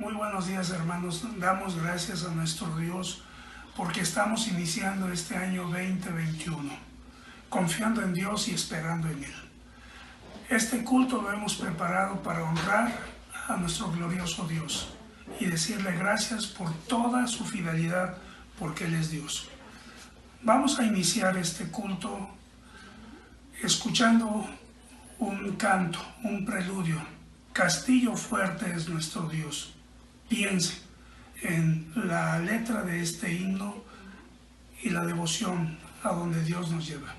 Muy buenos días, hermanos. Damos gracias a nuestro Dios porque estamos iniciando este año 2021, confiando en Dios y esperando en Él. Este culto lo hemos preparado para honrar a nuestro glorioso Dios y decirle gracias por toda su fidelidad, porque Él es Dios. Vamos a iniciar este culto escuchando un canto, un preludio. Castillo fuerte es nuestro Dios. Piense en la letra de este himno y la devoción a donde Dios nos lleva.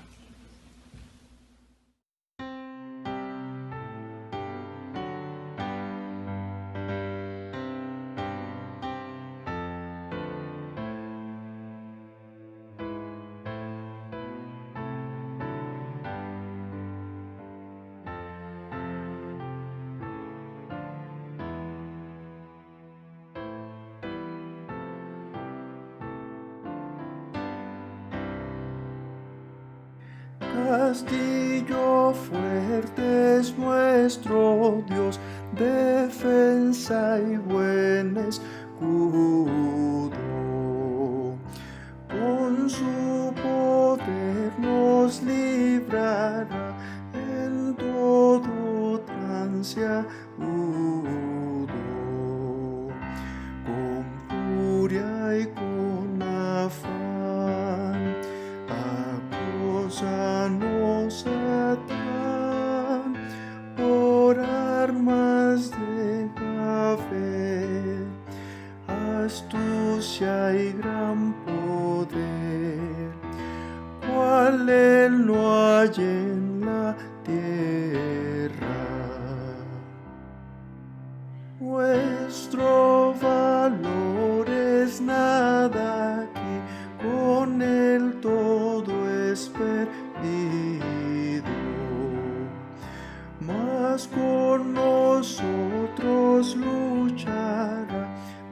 Castillo fuerte es nuestro Dios, defensa y buen escudo. Con su poder nos librará en todo trance agudo. Con furia y con afán acosanos atan por armas de haber astucia y gran poder, cual él no hay en la tierra. Nuestro valor es nada aquí, con él todo es perdido. Mas con nosotros luchará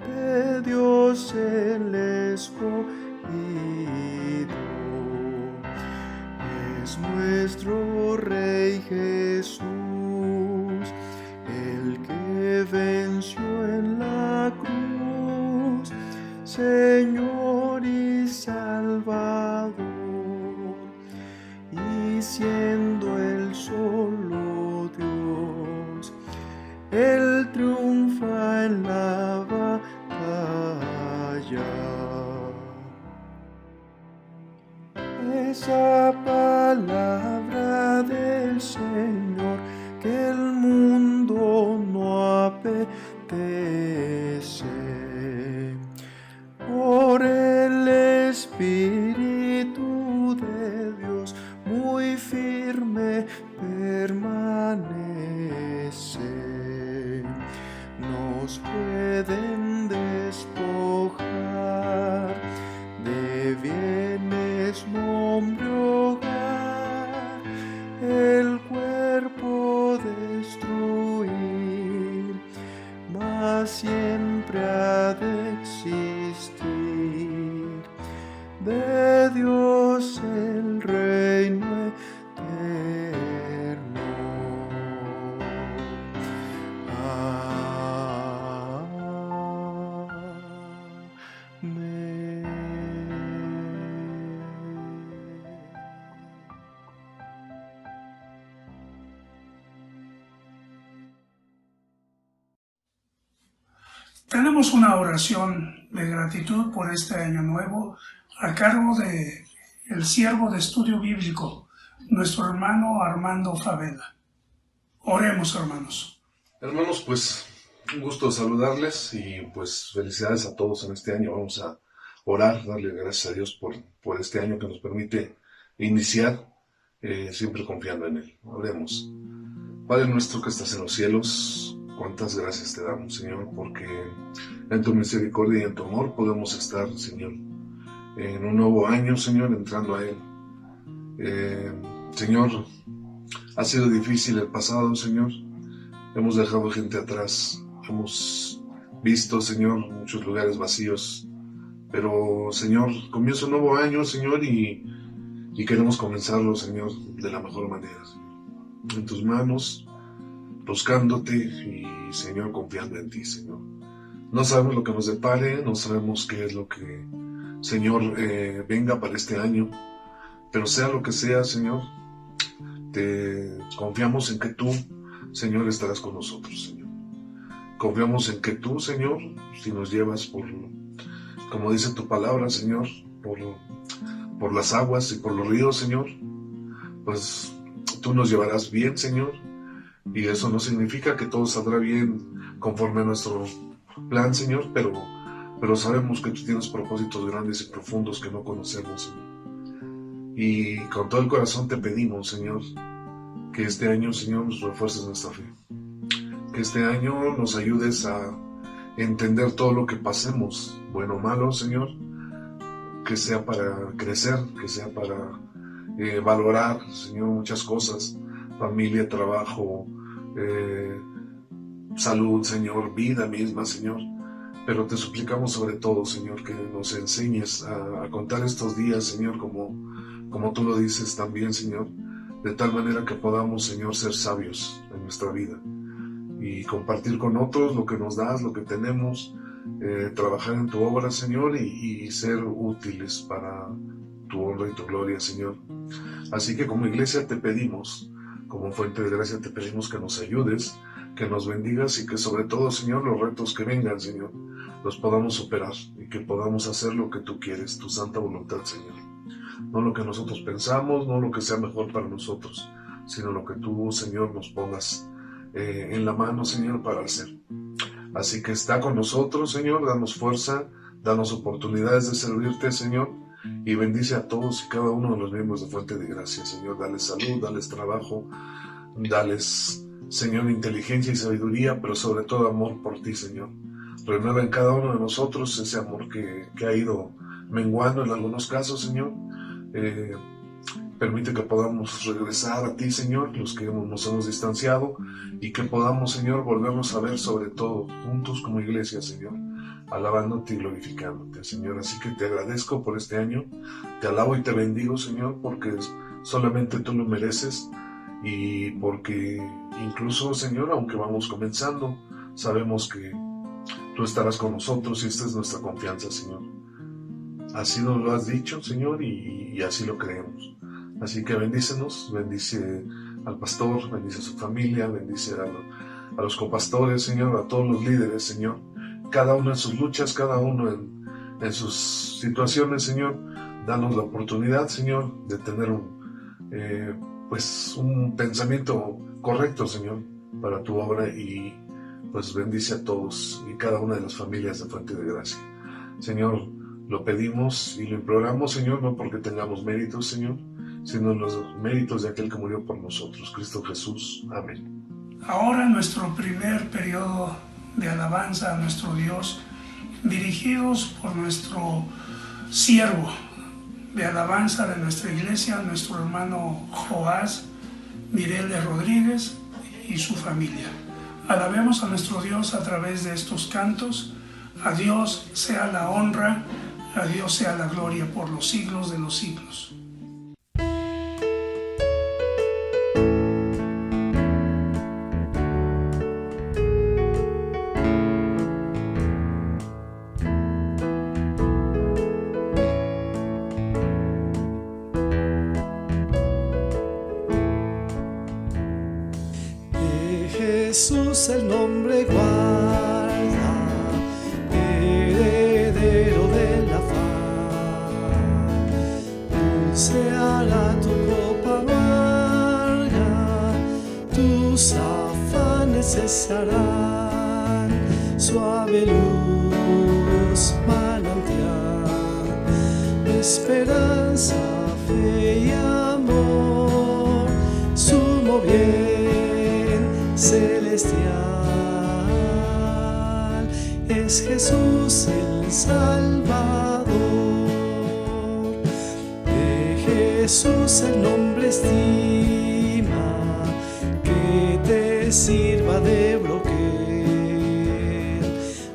de Dios el escogido. Es nuestro Rey Jesús, el que venció en la cruz, Señor y Salvador, y siendo Él solo Dios, Él triunfa en la batalla. Esa palabra del Señor que el mundo no apetece, por el Espíritu de Dios muy firme permanece. Nos pueden despojar de bienes, nombre, hogar, el cuerpo destruir, mas siempre ha de existir de Dios el reino eterno. Amén. Tenemos una oración de gratitud por este año nuevo a cargo de el siervo de estudio bíblico, nuestro hermano Armando Favela. Oremos, hermanos. Hermanos, pues un gusto saludarles y pues felicidades a todos en este año. Vamos a orar, darle gracias a Dios por este año que nos permite iniciar, siempre confiando en Él. Oremos. Padre nuestro que estás en los cielos, cuántas gracias te damos, Señor, porque en tu misericordia y en tu amor podemos estar, Señor, en un nuevo año, Señor, entrando a Él. Señor, ha sido difícil el pasado, Señor. Hemos dejado gente atrás, hemos visto, Señor, muchos lugares vacíos, pero, Señor, comienza un nuevo año, Señor, y queremos comenzarlo, Señor, de la mejor manera. En tus manos, buscándote y, Señor, confiando en ti, Señor. No sabemos lo que nos depare, no sabemos qué es lo que, Señor, venga para este año, pero sea lo que sea, Señor, te confiamos en que tú, Señor, estarás con nosotros, Señor. Confiamos en que tú, Señor, si nos llevas por, como dice tu palabra, Señor, por las aguas y por los ríos, Señor, pues tú nos llevarás bien, Señor, y eso no significa que todo saldrá bien conforme a nuestro plan, Señor, pero sabemos que tú tienes propósitos grandes y profundos que no conocemos, Señor. Y con todo el corazón te pedimos, Señor, que este año, Señor, nos refuerces nuestra fe. Que este año nos ayudes a entender todo lo que pasemos, bueno o malo, Señor, que sea para crecer, que sea para valorar, Señor, muchas cosas, familia, trabajo, salud, Señor, vida misma, Señor. Pero te suplicamos sobre todo, Señor, que nos enseñes a contar estos días, Señor, como tú lo dices también, Señor, de tal manera que podamos, Señor, ser sabios en nuestra vida y compartir con otros lo que nos das, lo que tenemos, trabajar en tu obra, Señor, y ser útiles para tu honra y tu gloria, Señor. Así que como iglesia te pedimos, como fuente de gracia te pedimos que nos ayudes, que nos bendigas y que sobre todo, Señor, los retos que vengan, Señor, los podamos superar y que podamos hacer lo que tú quieres, tu santa voluntad, Señor. No lo que nosotros pensamos, no lo que sea mejor para nosotros, sino lo que tú, Señor, nos pongas en la mano, Señor, para hacer. Así que está con nosotros, Señor, danos fuerza, danos oportunidades de servirte, Señor, y bendice a todos y cada uno de los miembros de Fuente de Gracia, Señor. Dales salud, dales trabajo, dales, Señor, inteligencia y sabiduría, pero sobre todo amor por ti, Señor. Renueva en cada uno de nosotros ese amor que ha ido menguando en algunos casos, Señor. Permite que podamos regresar a ti, Señor, los que nos hemos distanciado, y que podamos, Señor, volvernos a ver sobre todo juntos como iglesia, Señor, alabándote y glorificándote, Señor. Así que te agradezco por este año, te alabo y te bendigo, Señor, porque solamente tú lo mereces y porque incluso, Señor, aunque vamos comenzando, sabemos que tú estarás con nosotros y esta es nuestra confianza, Señor. Así nos lo has dicho, Señor, y así lo creemos. Así que bendícenos, bendice al pastor, bendice a su familia, bendice a los copastores, Señor, a todos los líderes, Señor. Cada uno en sus luchas, cada uno en sus situaciones, Señor. Danos la oportunidad, Señor, de tener un pensamiento correcto, Señor, para tu obra, y pues bendice a todos y cada una de las familias de Fuente de Gracia. Señor, lo pedimos y lo imploramos, Señor, no porque tengamos méritos, Señor, sino los méritos de aquel que murió por nosotros, Cristo Jesús. Amén. Ahora nuestro primer periodo de alabanza a nuestro Dios, dirigidos por nuestro siervo de alabanza de nuestra iglesia, nuestro hermano Joás Mireles Rodríguez y su familia. Alabemos a nuestro Dios a través de estos cantos. A Dios sea la honra, a Dios sea la gloria por los siglos de los siglos. Jesús el nombre guarda, heredero de la paz. Dulce hará tu copa amarga, tus afanes cesarán. Suave luz, manantial de esperanza, fe y amor, sumo bien celestial, es Jesús el Salvador. De Jesús el nombre estima, que te sirva de broquel.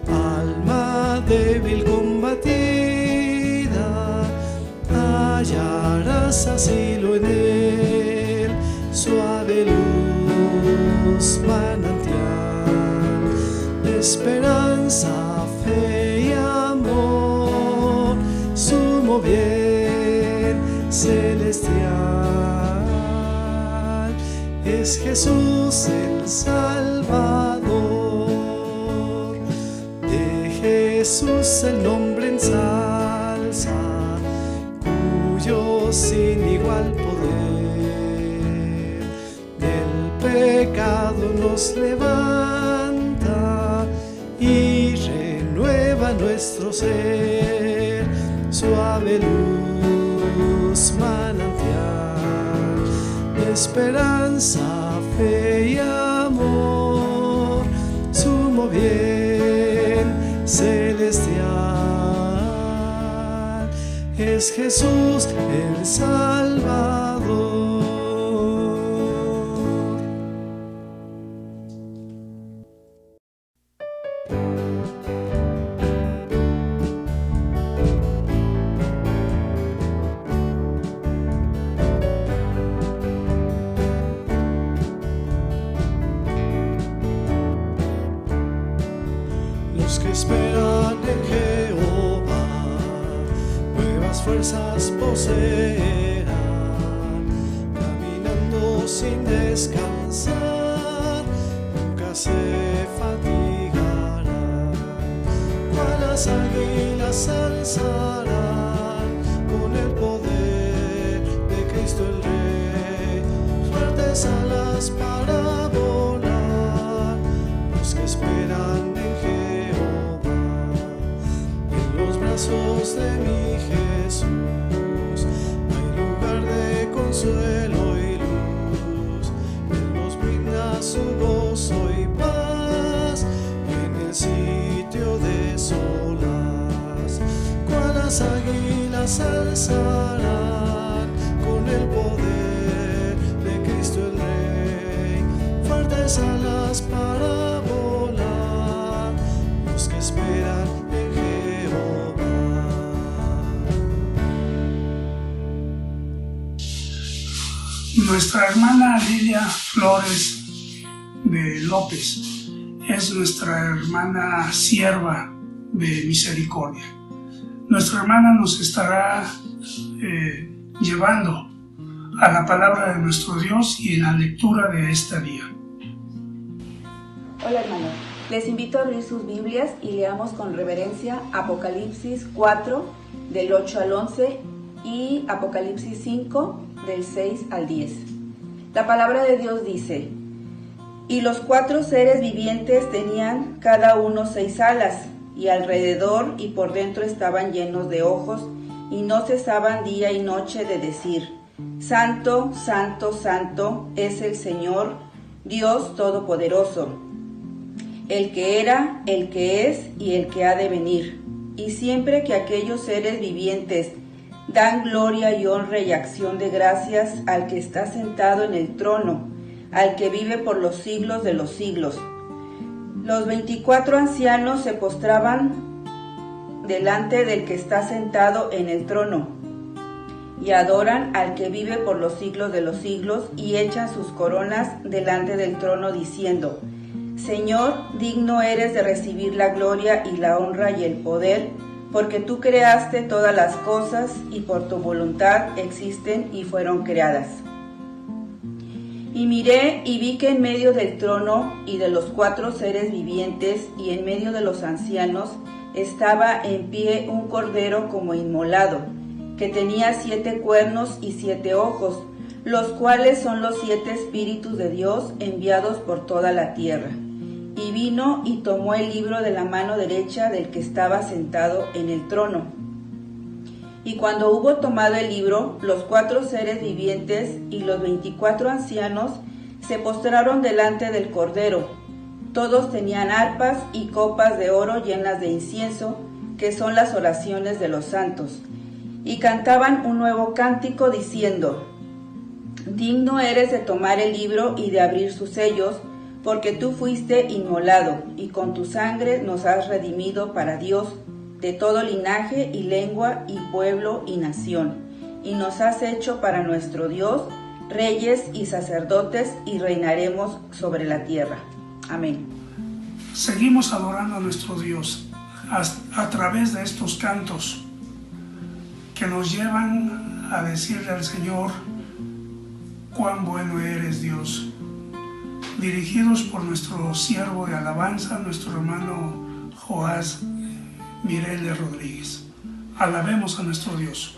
Alma débil combatida, hallarás asilo en él. Suave luz, manantial de esperanza, esperanza, fe y amor, sumo bien celestial. Es Jesús el Salvador, de Jesús el nombre ensalza, cuyo sin igual poder del pecado nos levanta y renueva nuestro ser. Suave luz manantial de esperanza, fe y amor, sumo bien celestial. Es Jesús el Salvador. Los que esperan en Jehová nuevas fuerzas poseerán, caminando sin descansar, nunca se fatigarán. Cual las águilas alzarán con el poder de Cristo el Rey, fuertes alas para volar. Los que esperan en los brazos de mi Jesús hay lugar de consuelo y luz. Él nos brinda su gozo y paz en el sitio de solas. Cual las águilas alzarán con el poder de Cristo el Rey, fuertes alas para volar. Los que esperan en Nuestra hermana Lilia Flores de López es nuestra hermana sierva de misericordia. Nuestra hermana nos estará llevando a la palabra de nuestro Dios y en la lectura de este día. Hola hermanos, les invito a abrir sus Biblias y leamos con reverencia Apocalipsis 4 del 8 al 11 y Apocalipsis 5 del 6 al 10. La palabra de Dios dice: y los 4 seres vivientes tenían cada uno 6 alas, y alrededor y por dentro estaban llenos de ojos, y no cesaban día y noche de decir: Santo, Santo, Santo es el Señor, Dios Todopoderoso, el que era, el que es y el que ha de venir. Y siempre que aquellos seres vivientes dan gloria y honra y acción de gracias al que está sentado en el trono, al que vive por los siglos de los siglos. Los 24 ancianos se postraban delante del que está sentado en el trono y adoran al que vive por los siglos de los siglos y echan sus coronas delante del trono diciendo: Señor, digno eres de recibir la gloria y la honra y el poder, porque tú creaste todas las cosas y por tu voluntad existen y fueron creadas. Y miré y vi que en medio del trono y de los 4 seres vivientes y en medio de los ancianos estaba en pie un cordero como inmolado, que tenía 7 cuernos y 7 ojos, los cuales son los 7 espíritus de Dios enviados por toda la tierra. Y vino y tomó el libro de la mano derecha del que estaba sentado en el trono. Y cuando hubo tomado el libro, los 4 seres vivientes y los 24 ancianos se postraron delante del Cordero. Todos tenían arpas y copas de oro llenas de incienso, que son las oraciones de los santos. Y cantaban un nuevo cántico diciendo: Digno eres de tomar el libro y de abrir sus sellos, porque tú fuiste inmolado, y con tu sangre nos has redimido para Dios, de todo linaje y lengua y pueblo y nación, y nos has hecho para nuestro Dios reyes y sacerdotes, y reinaremos sobre la tierra. Amén. Seguimos adorando a nuestro Dios a través de estos cantos que nos llevan a decirle al Señor cuán bueno eres, Dios, dirigidos por nuestro siervo de alabanza, nuestro hermano Joás Mireles Rodríguez. Alabemos a nuestro Dios.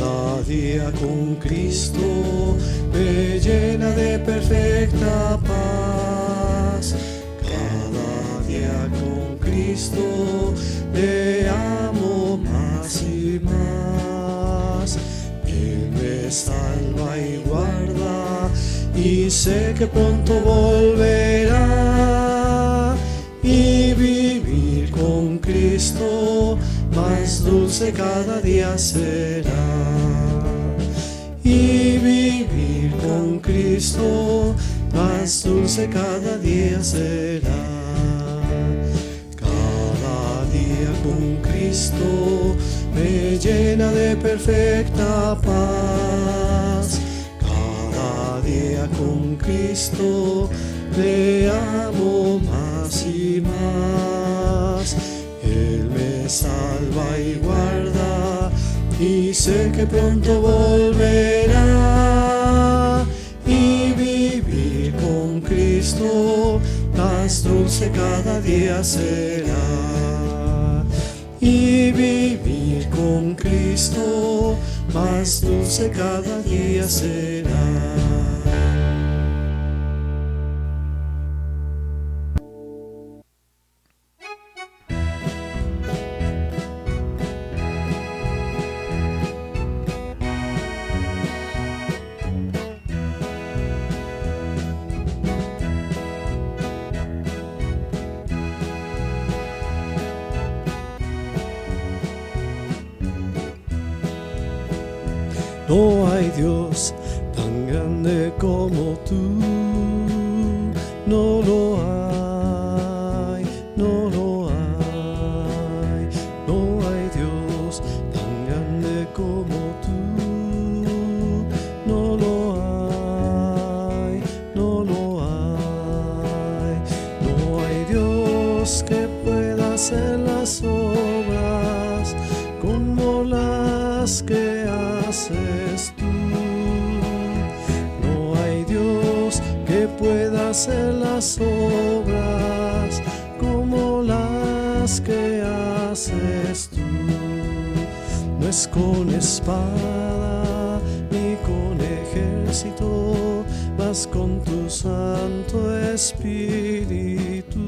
Cada día con Cristo me llena de perfecta paz. Cada día con Cristo te amo más y más. Él me salva y guarda y sé que pronto volverá. Y vivir con Cristo más dulce cada día será. Y vivir con Cristo más dulce cada día será. Cada día con Cristo me llena de perfecta paz. Cada día con Cristo le amo más y más. Él me salva y guarda y sé que pronto volverá. Y vivir con Cristo más dulce cada día será. Y vivir con Cristo más dulce cada día será. No hay Dios tan grande como tú, no lo hay, no lo hay. No hay Dios tan grande como tú, no lo hay, no lo hay. No hay Dios que pueda hacer las obras como las que haces tú. No hay Dios que pueda hacer las obras como las que haces tú. No es con espada ni con ejército, mas con tu Santo Espíritu.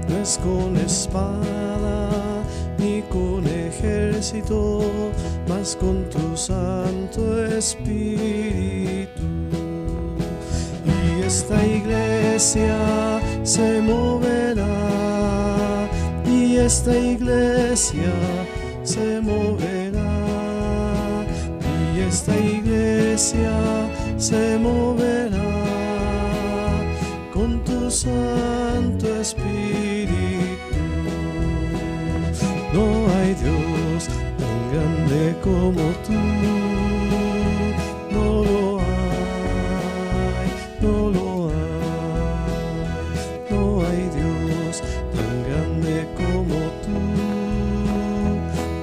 No es con espada ni con ejército, mas con tu Santo Espíritu. Y esta iglesia se moverá, y esta iglesia se moverá, y esta iglesia se moverá con tu Santo Espíritu. No hay Dios tan grande como tú, no lo hay, no lo hay. No hay Dios tan grande como tú,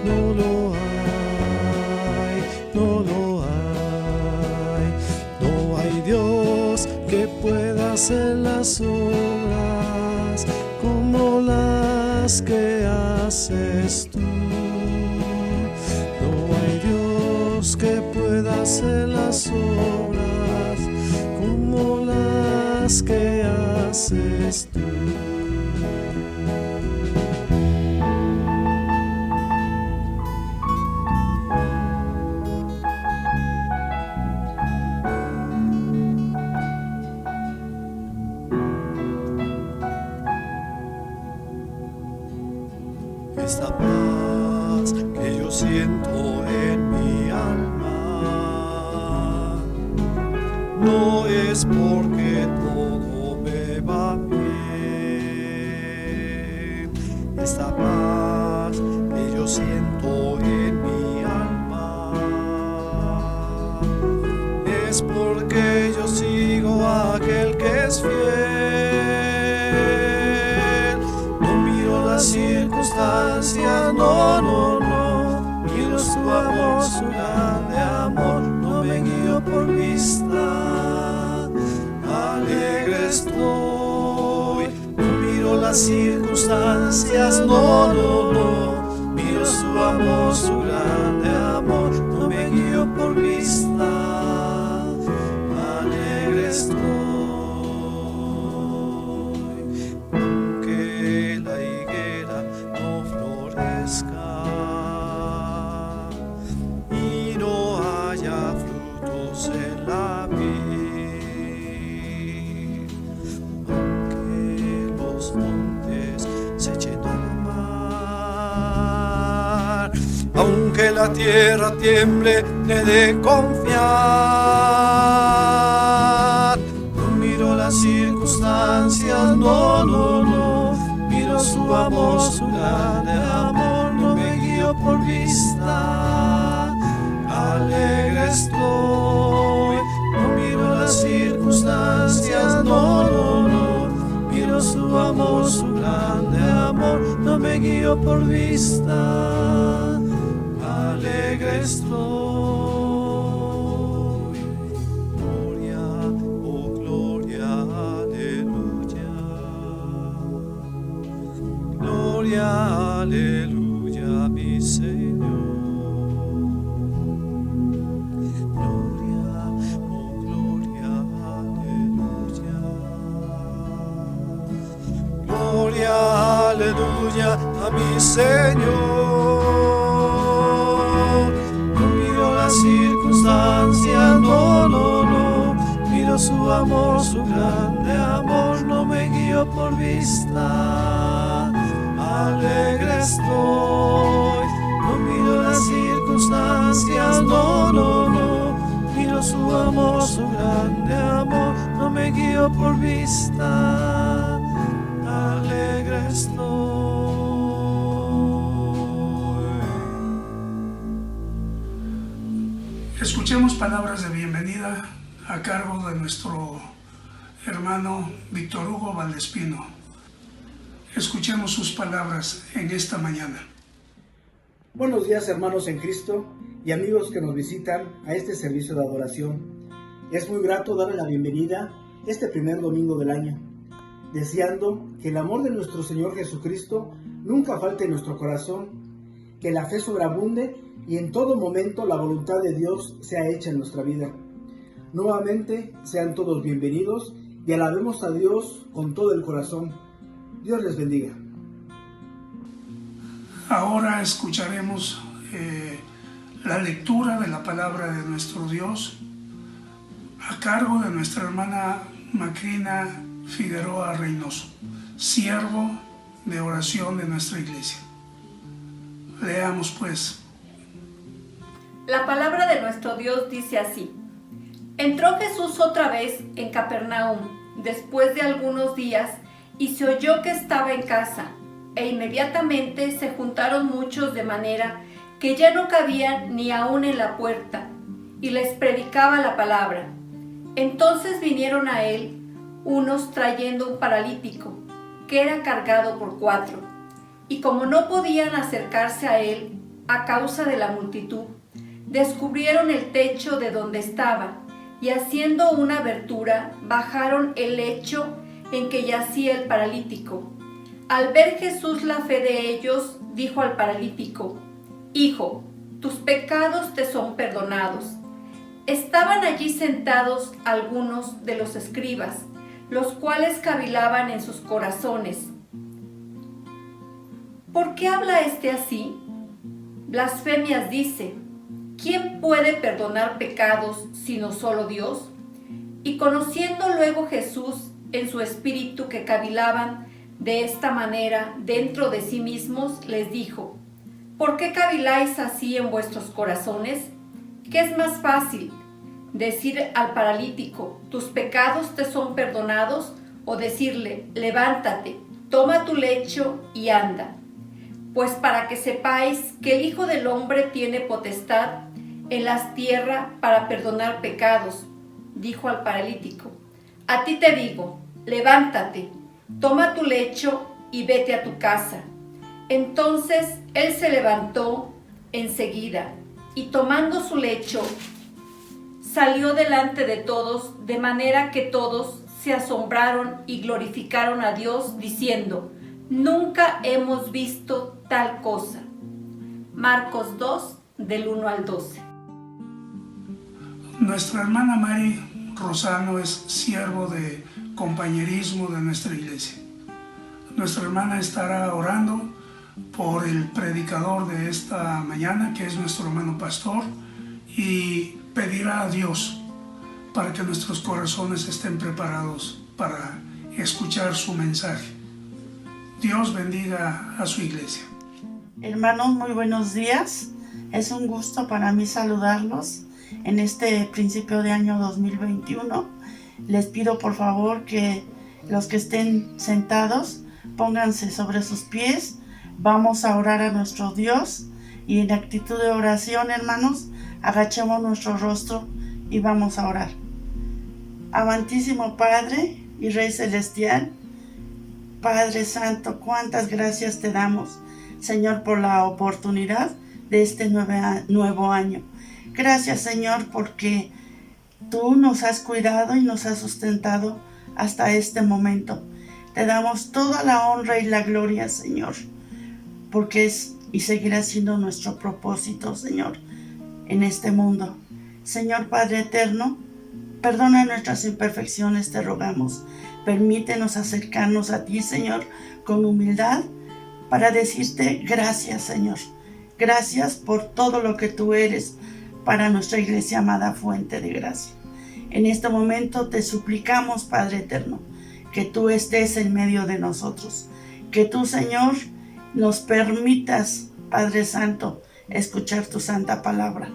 no lo hay, no lo hay. No hay Dios que pueda hacer las obras como las que haces tú. No hay Dios que pueda hacer las obras como las que haces tú. Esta paz que yo siento en mi alma no es porque todo me va bien. Esta paz que yo siento en mi alma es porque yo sigo a aquel que es fiel. No miro las circunstancias, no, no, no. Miro su amor, su grande amor. No me guío por vista. Alegre estoy. No miro las circunstancias, no, no, no. Miro su amor, su grande amor. No me guío por vista. Alegre estoy. Aunque la higuera no florezca y no haya frutos en la vid, aunque los montes se echen al mar, aunque la tierra tiemble, he de confiar. No miro las circunstancias, no, no, no. Miro su amor, su grande amor. No me guío por vista. Alegre estoy. No miro las circunstancias, no, no, no. Miro su amor, su grande amor. No me guío por vista. Alegre estoy. Gloria, oh gloria, aleluya. Gloria, aleluya, mi Señor. Gloria, oh gloria, aleluya. Gloria, aleluya, a mi Señor. No miro las circunstancias, no, no, no. Miro su amor, su grande amor. No me guío por vista. Alegre estoy. No miro las circunstancias, no, no, no. Miro su amor, su grande amor. No me guío por vista. Alegre estoy. Escuchemos palabras de bienvenida a cargo de nuestro hermano Víctor Hugo Valdespino. Escuchemos sus palabras en esta mañana. Buenos días, hermanos en Cristo y amigos que nos visitan a este servicio de adoración. Es muy grato darle la bienvenida este primer domingo del año, deseando que el amor de nuestro Señor Jesucristo nunca falte en nuestro corazón, que la fe sobreabunde y en todo momento la voluntad de Dios sea hecha en nuestra vida. Nuevamente sean todos bienvenidos y alabemos a Dios con todo el corazón. Dios les bendiga. Ahora escucharemos la lectura de la palabra de nuestro Dios a cargo de nuestra hermana Macrina Figueroa Reynoso, siervo de oración de nuestra iglesia. Leamos pues. La palabra de nuestro Dios dice así: Entró Jesús otra vez en Capernaum después de algunos días y se oyó que estaba en casa, e inmediatamente se juntaron muchos de manera que ya no cabían ni aún en la puerta, y les predicaba la palabra. Entonces vinieron a él unos trayendo un paralítico, que era cargado por 4, y como no podían acercarse a él a causa de la multitud, descubrieron el techo de donde estaba, y haciendo una abertura, bajaron el lecho en que yacía el paralítico. Al ver Jesús la fe de ellos, dijo al paralítico: Hijo, tus pecados te son perdonados. Estaban allí sentados algunos de los escribas, los cuales cavilaban en sus corazones: ¿por qué habla este así? Blasfemias dice. ¿Quién puede perdonar pecados sino solo Dios? Y conociendo luego Jesús en su espíritu que cavilaban de esta manera dentro de sí mismos, les dijo: ¿por qué caviláis así en vuestros corazones? ¿Qué es más fácil, decir al paralítico: tus pecados te son perdonados, o decirle: levántate, toma tu lecho y anda? Pues para que sepáis que el Hijo del Hombre tiene potestad en la tierra para perdonar pecados, dijo al paralítico: a ti te digo, levántate, toma tu lecho y vete a tu casa. Entonces él se levantó enseguida y tomando su lecho salió delante de todos, de manera que todos se asombraron y glorificaron a Dios diciendo: nunca hemos visto tal cosa. Marcos 2, del 1 al 12. Nuestra hermana Mari Rosano es siervo de compañerismo de nuestra iglesia. Nuestra hermana estará orando por el predicador de esta mañana, que es nuestro hermano pastor, y pedirá a Dios para que nuestros corazones estén preparados para escuchar su mensaje. Dios bendiga a su iglesia. Hermanos, muy buenos días. Es un gusto para mí saludarlos en este principio de año 2021. Les pido por favor que los que estén sentados pónganse sobre sus pies. Vamos a orar a nuestro Dios y en actitud de oración, hermanos, agachemos nuestro rostro y vamos a orar. Amantísimo Padre y Rey Celestial, Padre Santo, cuántas gracias te damos, Señor, por la oportunidad de este nuevo año. Gracias, Señor, porque tú nos has cuidado y nos has sustentado hasta este momento. Te damos toda la honra y la gloria, Señor, porque es y seguirá siendo nuestro propósito, Señor, en este mundo. Señor Padre eterno, perdona nuestras imperfecciones, te rogamos. Permítenos acercarnos a ti, Señor, con humildad, para decirte gracias, Señor. Gracias por todo lo que tú eres para nuestra iglesia amada Fuente de Gracia. En este momento te suplicamos, Padre eterno, que tú estés en medio de nosotros. Que tú, Señor, nos permitas, Padre Santo, escuchar tu santa palabra.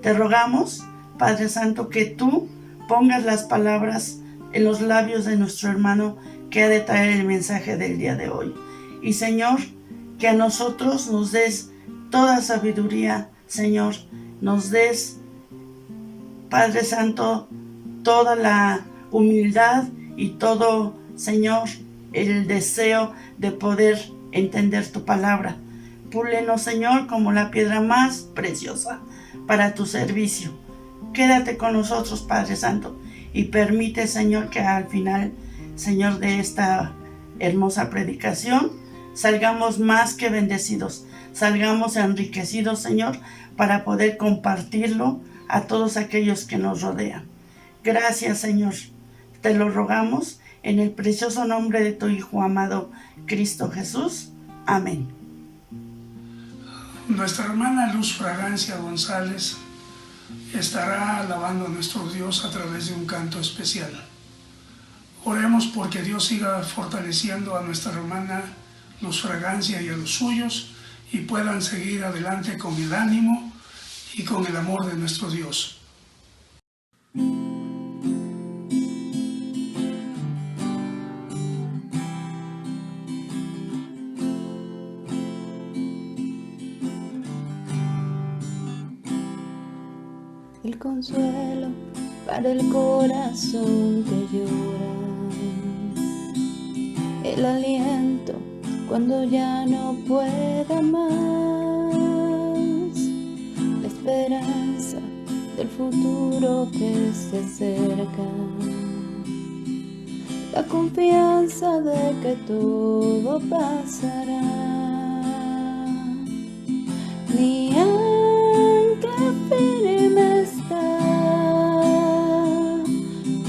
Te rogamos, Padre Santo, que tú pongas las palabras en los labios de nuestro hermano que ha de traer el mensaje del día de hoy. Y Señor, que a nosotros nos des toda sabiduría, Señor, nos des, Padre Santo, toda la humildad y todo, Señor, el deseo de poder entender tu palabra. Púlenos, Señor, como la piedra más preciosa para tu servicio. Quédate con nosotros, Padre Santo, y permite, Señor, que al final, Señor, de esta hermosa predicación, salgamos más que bendecidos, salgamos enriquecidos, Señor, para poder compartirlo a todos aquellos que nos rodean. Gracias, Señor, te lo rogamos en el precioso nombre de tu Hijo amado, Cristo Jesús. Amén. Nuestra hermana Luz Fragancia González estará alabando a nuestro Dios a través de un canto especial. Oremos porque Dios siga fortaleciendo a nuestra hermana Luz Fragancia y a los suyos y puedan seguir adelante con el ánimo y con el amor de nuestro Dios. El consuelo para el corazón que llora, el aliento cuando ya no pueda más, la esperanza del futuro que se acerca, la confianza de que todo pasará. Mi ancla firme está,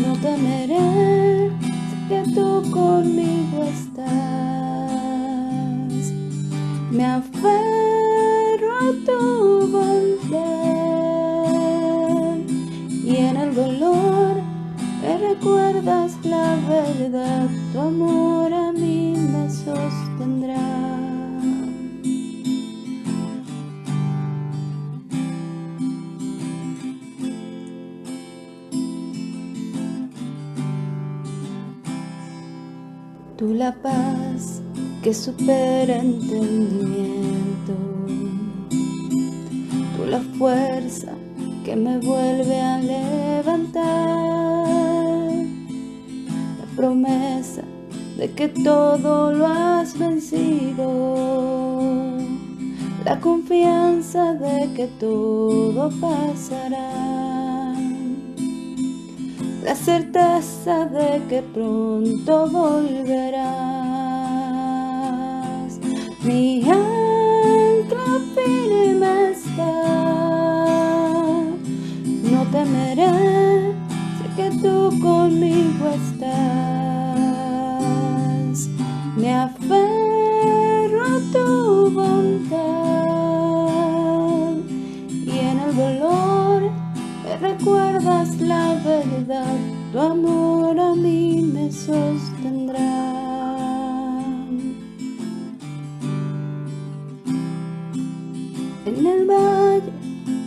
no temeré, sé que tú conmigo estás. Me aferro a tu bondad y en el dolor me recuerdas la verdad, tu amor a mí me sostendrá. Tú la paz que supera entendimiento, tú la fuerza que que me vuelve a levantar. La promesa de que todo lo has vencido. La confianza de que todo pasará. La certeza de que pronto volverás. Mi ancla firme está. No temeré, sé que tú conmigo estás. Me aferro a tu bondad y en el dolor me recuerdas la verdad. Tu amor a mí me sostendrá. En el valle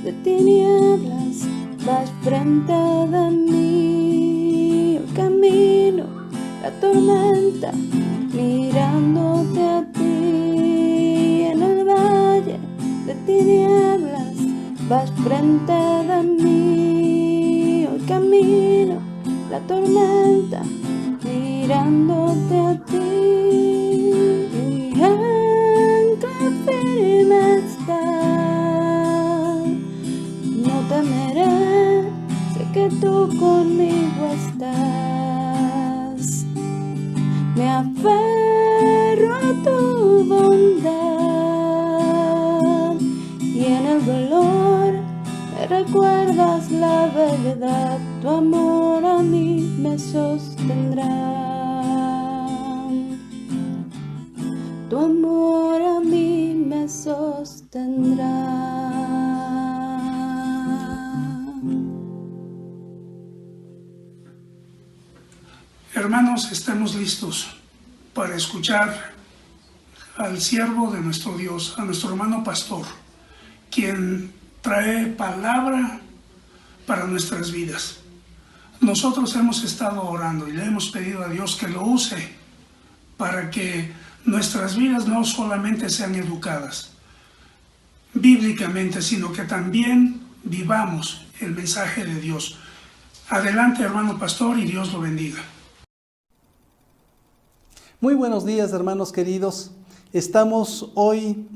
de tinieblas vas frente de mí. El camino, la tormenta, mirándote a ti. En el valle de tinieblas vas frente de mí. El camino, la tormenta, mirándote a ti. Mi ancla firme está. No temeré, sé que tú conmigo estás. Me aferro a tu bondad y en el dolor me recuerdas la verdad. Tu amor a mí me sostendrá. Tu amor a mí me sostendrá. Hermanos, estemos listos para escuchar al siervo de nuestro Dios, a nuestro hermano pastor, quien trae palabra para nuestras vidas. Nosotros hemos estado orando y le hemos pedido a Dios que lo use para que nuestras vidas no solamente sean educadas bíblicamente, sino que también vivamos el mensaje de Dios. Adelante, hermano pastor, y Dios lo bendiga. Muy buenos días, hermanos queridos. Estamos hoy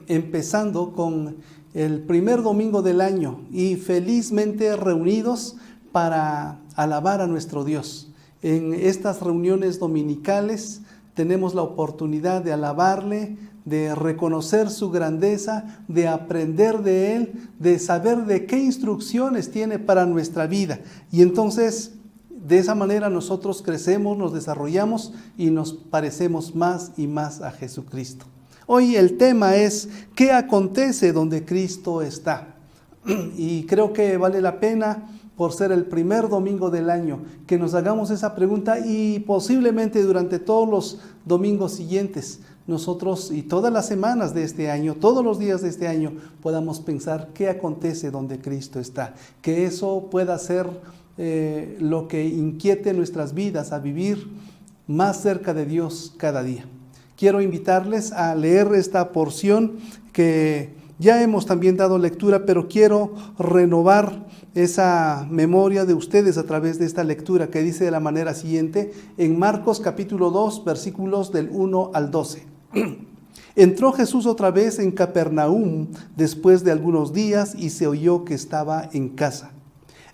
empezando con el primer domingo del año y felizmente reunidos para alabar a nuestro Dios. En estas reuniones dominicales tenemos la oportunidad de alabarle, de reconocer su grandeza, de aprender de Él, de saber de qué instrucciones tiene para nuestra vida. Y entonces, de esa manera nosotros crecemos, nos desarrollamos y nos parecemos más y más a Jesucristo. Hoy el tema es ¿qué acontece donde Cristo está? Y creo que vale la pena, por ser el primer domingo del año, que nos hagamos esa pregunta y posiblemente durante todos los domingos siguientes, nosotros y todas las semanas de este año, todos los días de este año, podamos pensar qué acontece donde Cristo está. Que eso pueda ser lo que inquiete nuestras vidas a vivir más cerca de Dios cada día. Quiero invitarles a leer esta porción que ya hemos también dado lectura, pero quiero renovar esa memoria de ustedes a través de esta lectura que dice de la manera siguiente en Marcos capítulo 2 versículos del 1 al 12. Entró Jesús otra vez en Capernaum después de algunos días y se oyó que estaba en casa.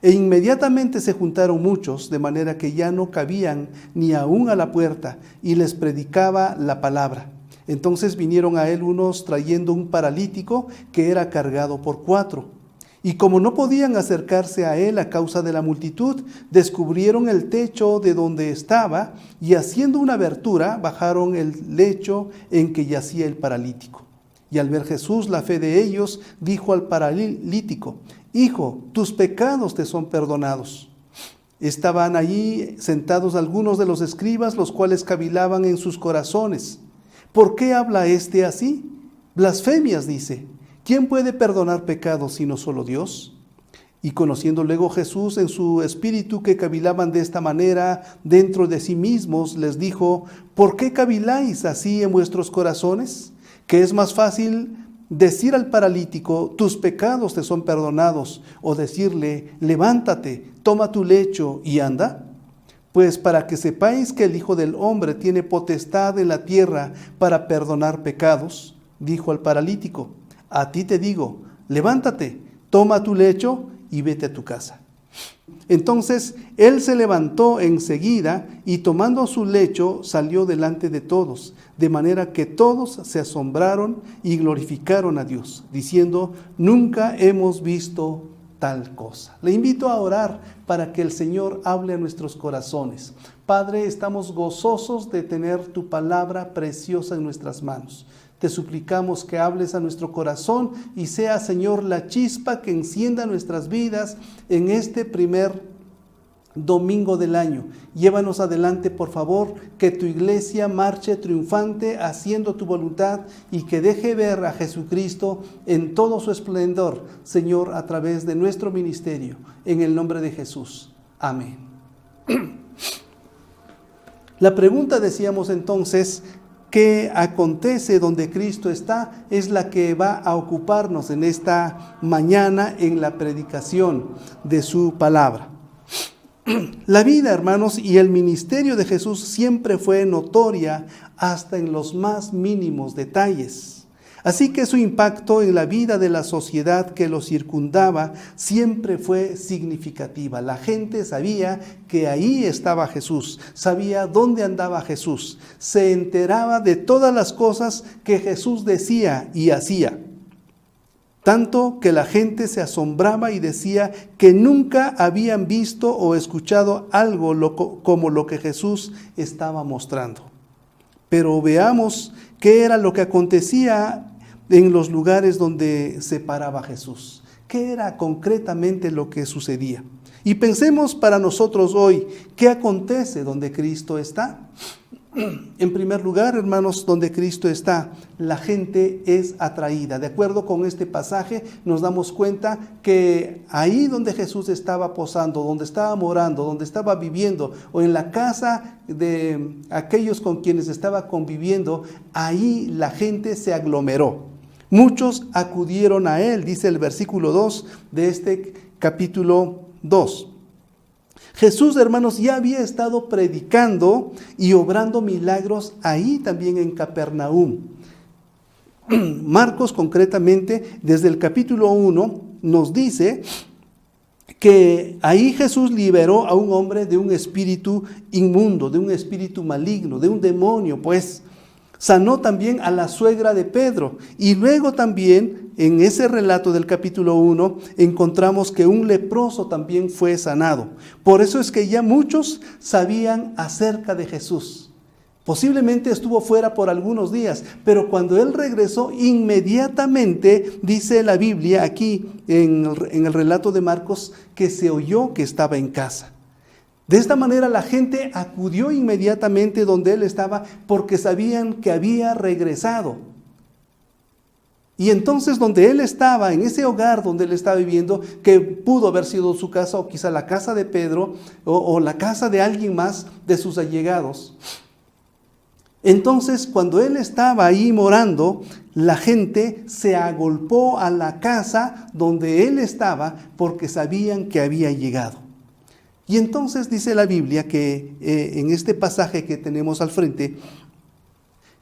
E inmediatamente se juntaron muchos, de manera que ya no cabían ni aún a la puerta, y les predicaba la palabra. Entonces vinieron a él unos trayendo un paralítico que era cargado por 4. Y como no podían acercarse a él a causa de la multitud, descubrieron el techo de donde estaba, y haciendo una abertura, bajaron el lecho en que yacía el paralítico. Y al ver Jesús la fe de ellos, dijo al paralítico: Hijo, tus pecados te son perdonados. Estaban allí sentados algunos de los escribas, los cuales cavilaban en sus corazones. ¿Por qué habla este así? Blasfemias dice. ¿Quién puede perdonar pecados sino solo Dios? Y conociendo luego Jesús en su espíritu que cavilaban de esta manera dentro de sí mismos, les dijo: ¿por qué caviláis así en vuestros corazones? ¿Que es más fácil decir al paralítico, tus pecados te son perdonados, o decirle, levántate, toma tu lecho y anda? Pues para que sepáis que el Hijo del Hombre tiene potestad en la tierra para perdonar pecados, dijo al paralítico, a ti te digo, levántate, toma tu lecho y vete a tu casa. Entonces él se levantó enseguida y tomando su lecho salió delante de todos, de manera que todos se asombraron y glorificaron a Dios, diciendo, nunca hemos visto tal cosa. Le invito a orar para que el Señor hable a nuestros corazones. Padre, estamos gozosos de tener tu palabra preciosa en nuestras manos. Te suplicamos que hables a nuestro corazón y sea, Señor, la chispa que encienda nuestras vidas en este primer domingo del año. Llévanos adelante, por favor, que tu iglesia marche triunfante haciendo tu voluntad y que deje ver a Jesucristo en todo su esplendor, Señor, a través de nuestro ministerio. En el nombre de Jesús. Amén. La pregunta, decíamos entonces, ¿qué acontece donde Cristo está? Es la que va a ocuparnos en esta mañana en la predicación de su palabra. La vida, hermanos, y el ministerio de Jesús siempre fue notoria hasta en los más mínimos detalles. Así que su impacto en la vida de la sociedad que lo circundaba siempre fue significativa. La gente sabía que ahí estaba Jesús, sabía dónde andaba Jesús, se enteraba de todas las cosas que Jesús decía y hacía. Tanto que la gente se asombraba y decía que nunca habían visto o escuchado algo como lo que Jesús estaba mostrando. Pero veamos qué era lo que acontecía en los lugares donde se paraba Jesús. ¿Qué era concretamente lo que sucedía? Y pensemos para nosotros hoy, ¿qué acontece donde Cristo está? En primer lugar, hermanos, donde Cristo está, la gente es atraída. De acuerdo con este pasaje, nos damos cuenta que ahí donde Jesús estaba posando, donde estaba morando, donde estaba viviendo, o en la casa de aquellos con quienes estaba conviviendo, ahí la gente se aglomeró. Muchos acudieron a él, dice el versículo 2 de este capítulo 2. Jesús, hermanos, ya había estado predicando y obrando milagros ahí también en Capernaum. Marcos, concretamente, desde el capítulo 1, nos dice que ahí Jesús liberó a un hombre de un espíritu inmundo, de un espíritu maligno, de un demonio, pues. Sanó también a la suegra de Pedro. Y luego también, en ese relato del capítulo 1, encontramos que un leproso también fue sanado. Por eso es que ya muchos sabían acerca de Jesús. Posiblemente estuvo fuera por algunos días, pero cuando él regresó, inmediatamente, dice la Biblia aquí en el relato de Marcos, que se oyó que estaba en casa. De esta manera la gente acudió inmediatamente donde él estaba porque sabían que había regresado. Y entonces donde él estaba, en ese hogar donde él estaba viviendo, que pudo haber sido su casa o quizá la casa de Pedro o la casa de alguien más de sus allegados. Entonces cuando él estaba ahí morando, la gente se agolpó a la casa donde él estaba porque sabían que había llegado. Y entonces dice la Biblia que en este pasaje que tenemos al frente,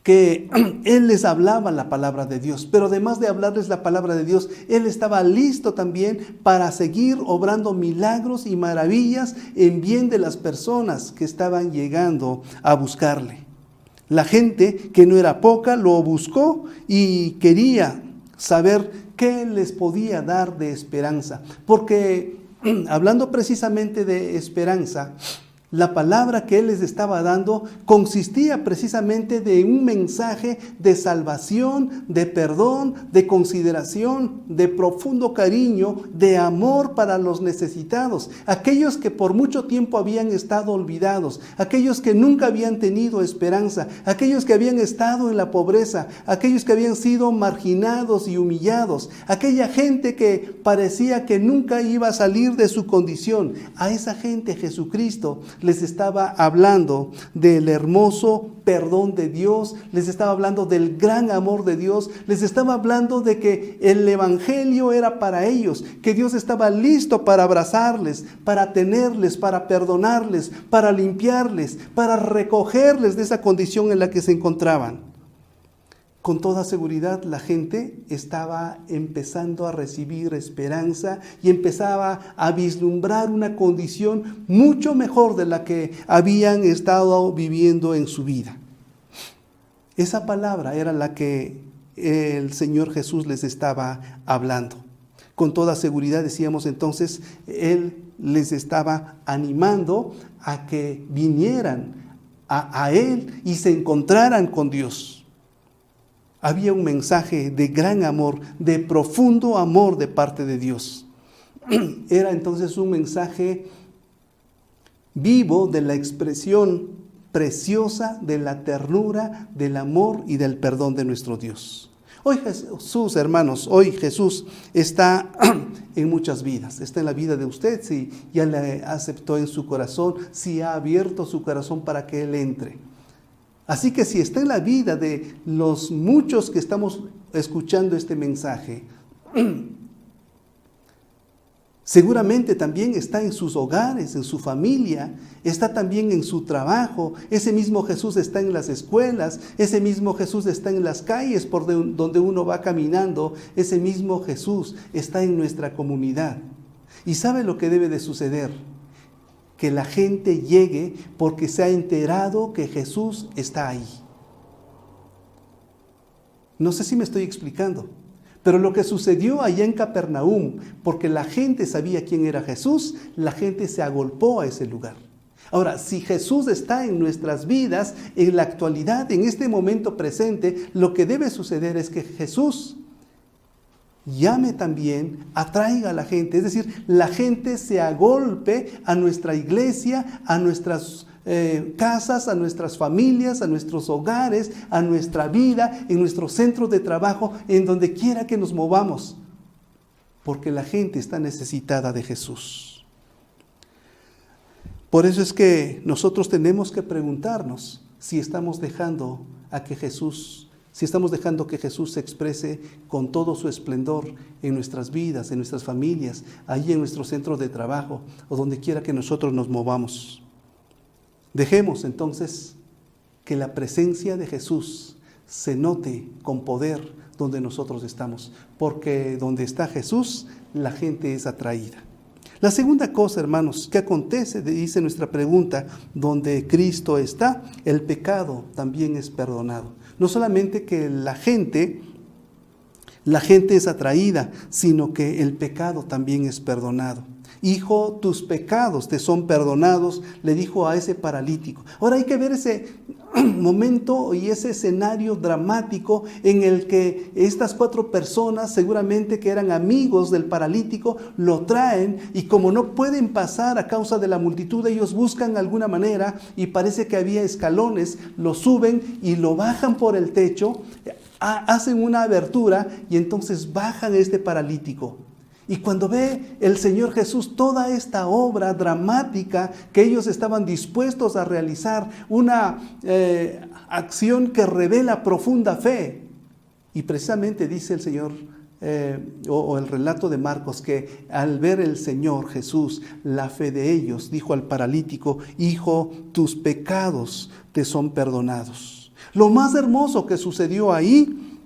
que él les hablaba la palabra de Dios, pero además de hablarles la palabra de Dios, él estaba listo también para seguir obrando milagros y maravillas en bien de las personas que estaban llegando a buscarle. La gente, que no era poca, lo buscó y quería saber qué les podía dar de esperanza, porque hablando precisamente de esperanza, la palabra que él les estaba dando consistía precisamente de un mensaje de salvación, de perdón, de consideración, de profundo cariño, de amor para los necesitados, aquellos que por mucho tiempo habían estado olvidados, aquellos que nunca habían tenido esperanza, aquellos que habían estado en la pobreza, aquellos que habían sido marginados y humillados, aquella gente que parecía que nunca iba a salir de su condición. A esa gente Jesucristo les estaba hablando del hermoso perdón de Dios, les estaba hablando del gran amor de Dios, les estaba hablando de que el evangelio era para ellos, que Dios estaba listo para abrazarles, para tenerles, para perdonarles, para limpiarles, para recogerles de esa condición en la que se encontraban. Con toda seguridad la gente estaba empezando a recibir esperanza y empezaba a vislumbrar una condición mucho mejor de la que habían estado viviendo en su vida. Esa palabra era la que el Señor Jesús les estaba hablando. Con toda seguridad, decíamos entonces, Él les estaba animando a que vinieran a Él y se encontraran con Dios. Había un mensaje de gran amor, de profundo amor de parte de Dios. Era entonces un mensaje vivo de la expresión preciosa de la ternura, del amor y del perdón de nuestro Dios. Hoy Jesús, hermanos, hoy Jesús está en muchas vidas. Está en la vida de usted, si ya le aceptó en su corazón, si ha abierto su corazón para que Él entre. Así que si está en la vida de los muchos que estamos escuchando este mensaje, seguramente también está en sus hogares, en su familia, está también en su trabajo. Ese mismo Jesús está en las escuelas, ese mismo Jesús está en las calles por donde uno va caminando, ese mismo Jesús está en nuestra comunidad. ¿Y sabe lo que debe de suceder? Que la gente llegue porque se ha enterado que Jesús está ahí. No sé si me estoy explicando, pero lo que sucedió allá en Capernaum, porque la gente sabía quién era Jesús, la gente se agolpó a ese lugar. Ahora, si Jesús está en nuestras vidas, en la actualidad, en este momento presente, lo que debe suceder es que Jesús llame también, atraiga a la gente, es decir, la gente se agolpe a nuestra iglesia, a nuestras casas, a nuestras familias, a nuestros hogares, a nuestra vida, en nuestros centros de trabajo, en donde quiera que nos movamos, porque la gente está necesitada de Jesús. Por eso es que nosotros tenemos que preguntarnos si estamos dejando que Jesús se exprese con todo su esplendor en nuestras vidas, en nuestras familias, allí en nuestros centros de trabajo o donde quiera que nosotros nos movamos. Dejemos entonces que la presencia de Jesús se note con poder donde nosotros estamos, porque donde está Jesús, la gente es atraída. La segunda cosa, hermanos, que acontece, dice nuestra pregunta, donde Cristo está, el pecado también es perdonado. No solamente que la gente es atraída, sino que el pecado también es perdonado. Hijo, tus pecados te son perdonados, le dijo a ese paralítico. Ahora hay que ver ese momento y ese escenario dramático en el que estas 4 personas, seguramente que eran amigos del paralítico, lo traen y como no pueden pasar a causa de la multitud, ellos buscan alguna manera y parece que había escalones, lo suben y lo bajan por el techo, hacen una abertura y entonces bajan este paralítico. Y cuando ve el Señor Jesús toda esta obra dramática que ellos estaban dispuestos a realizar, una acción que revela profunda fe. Y precisamente dice el Señor, o el relato de Marcos, que al ver el Señor Jesús la fe de ellos, dijo al paralítico, hijo, tus pecados te son perdonados. Lo más hermoso que sucedió ahí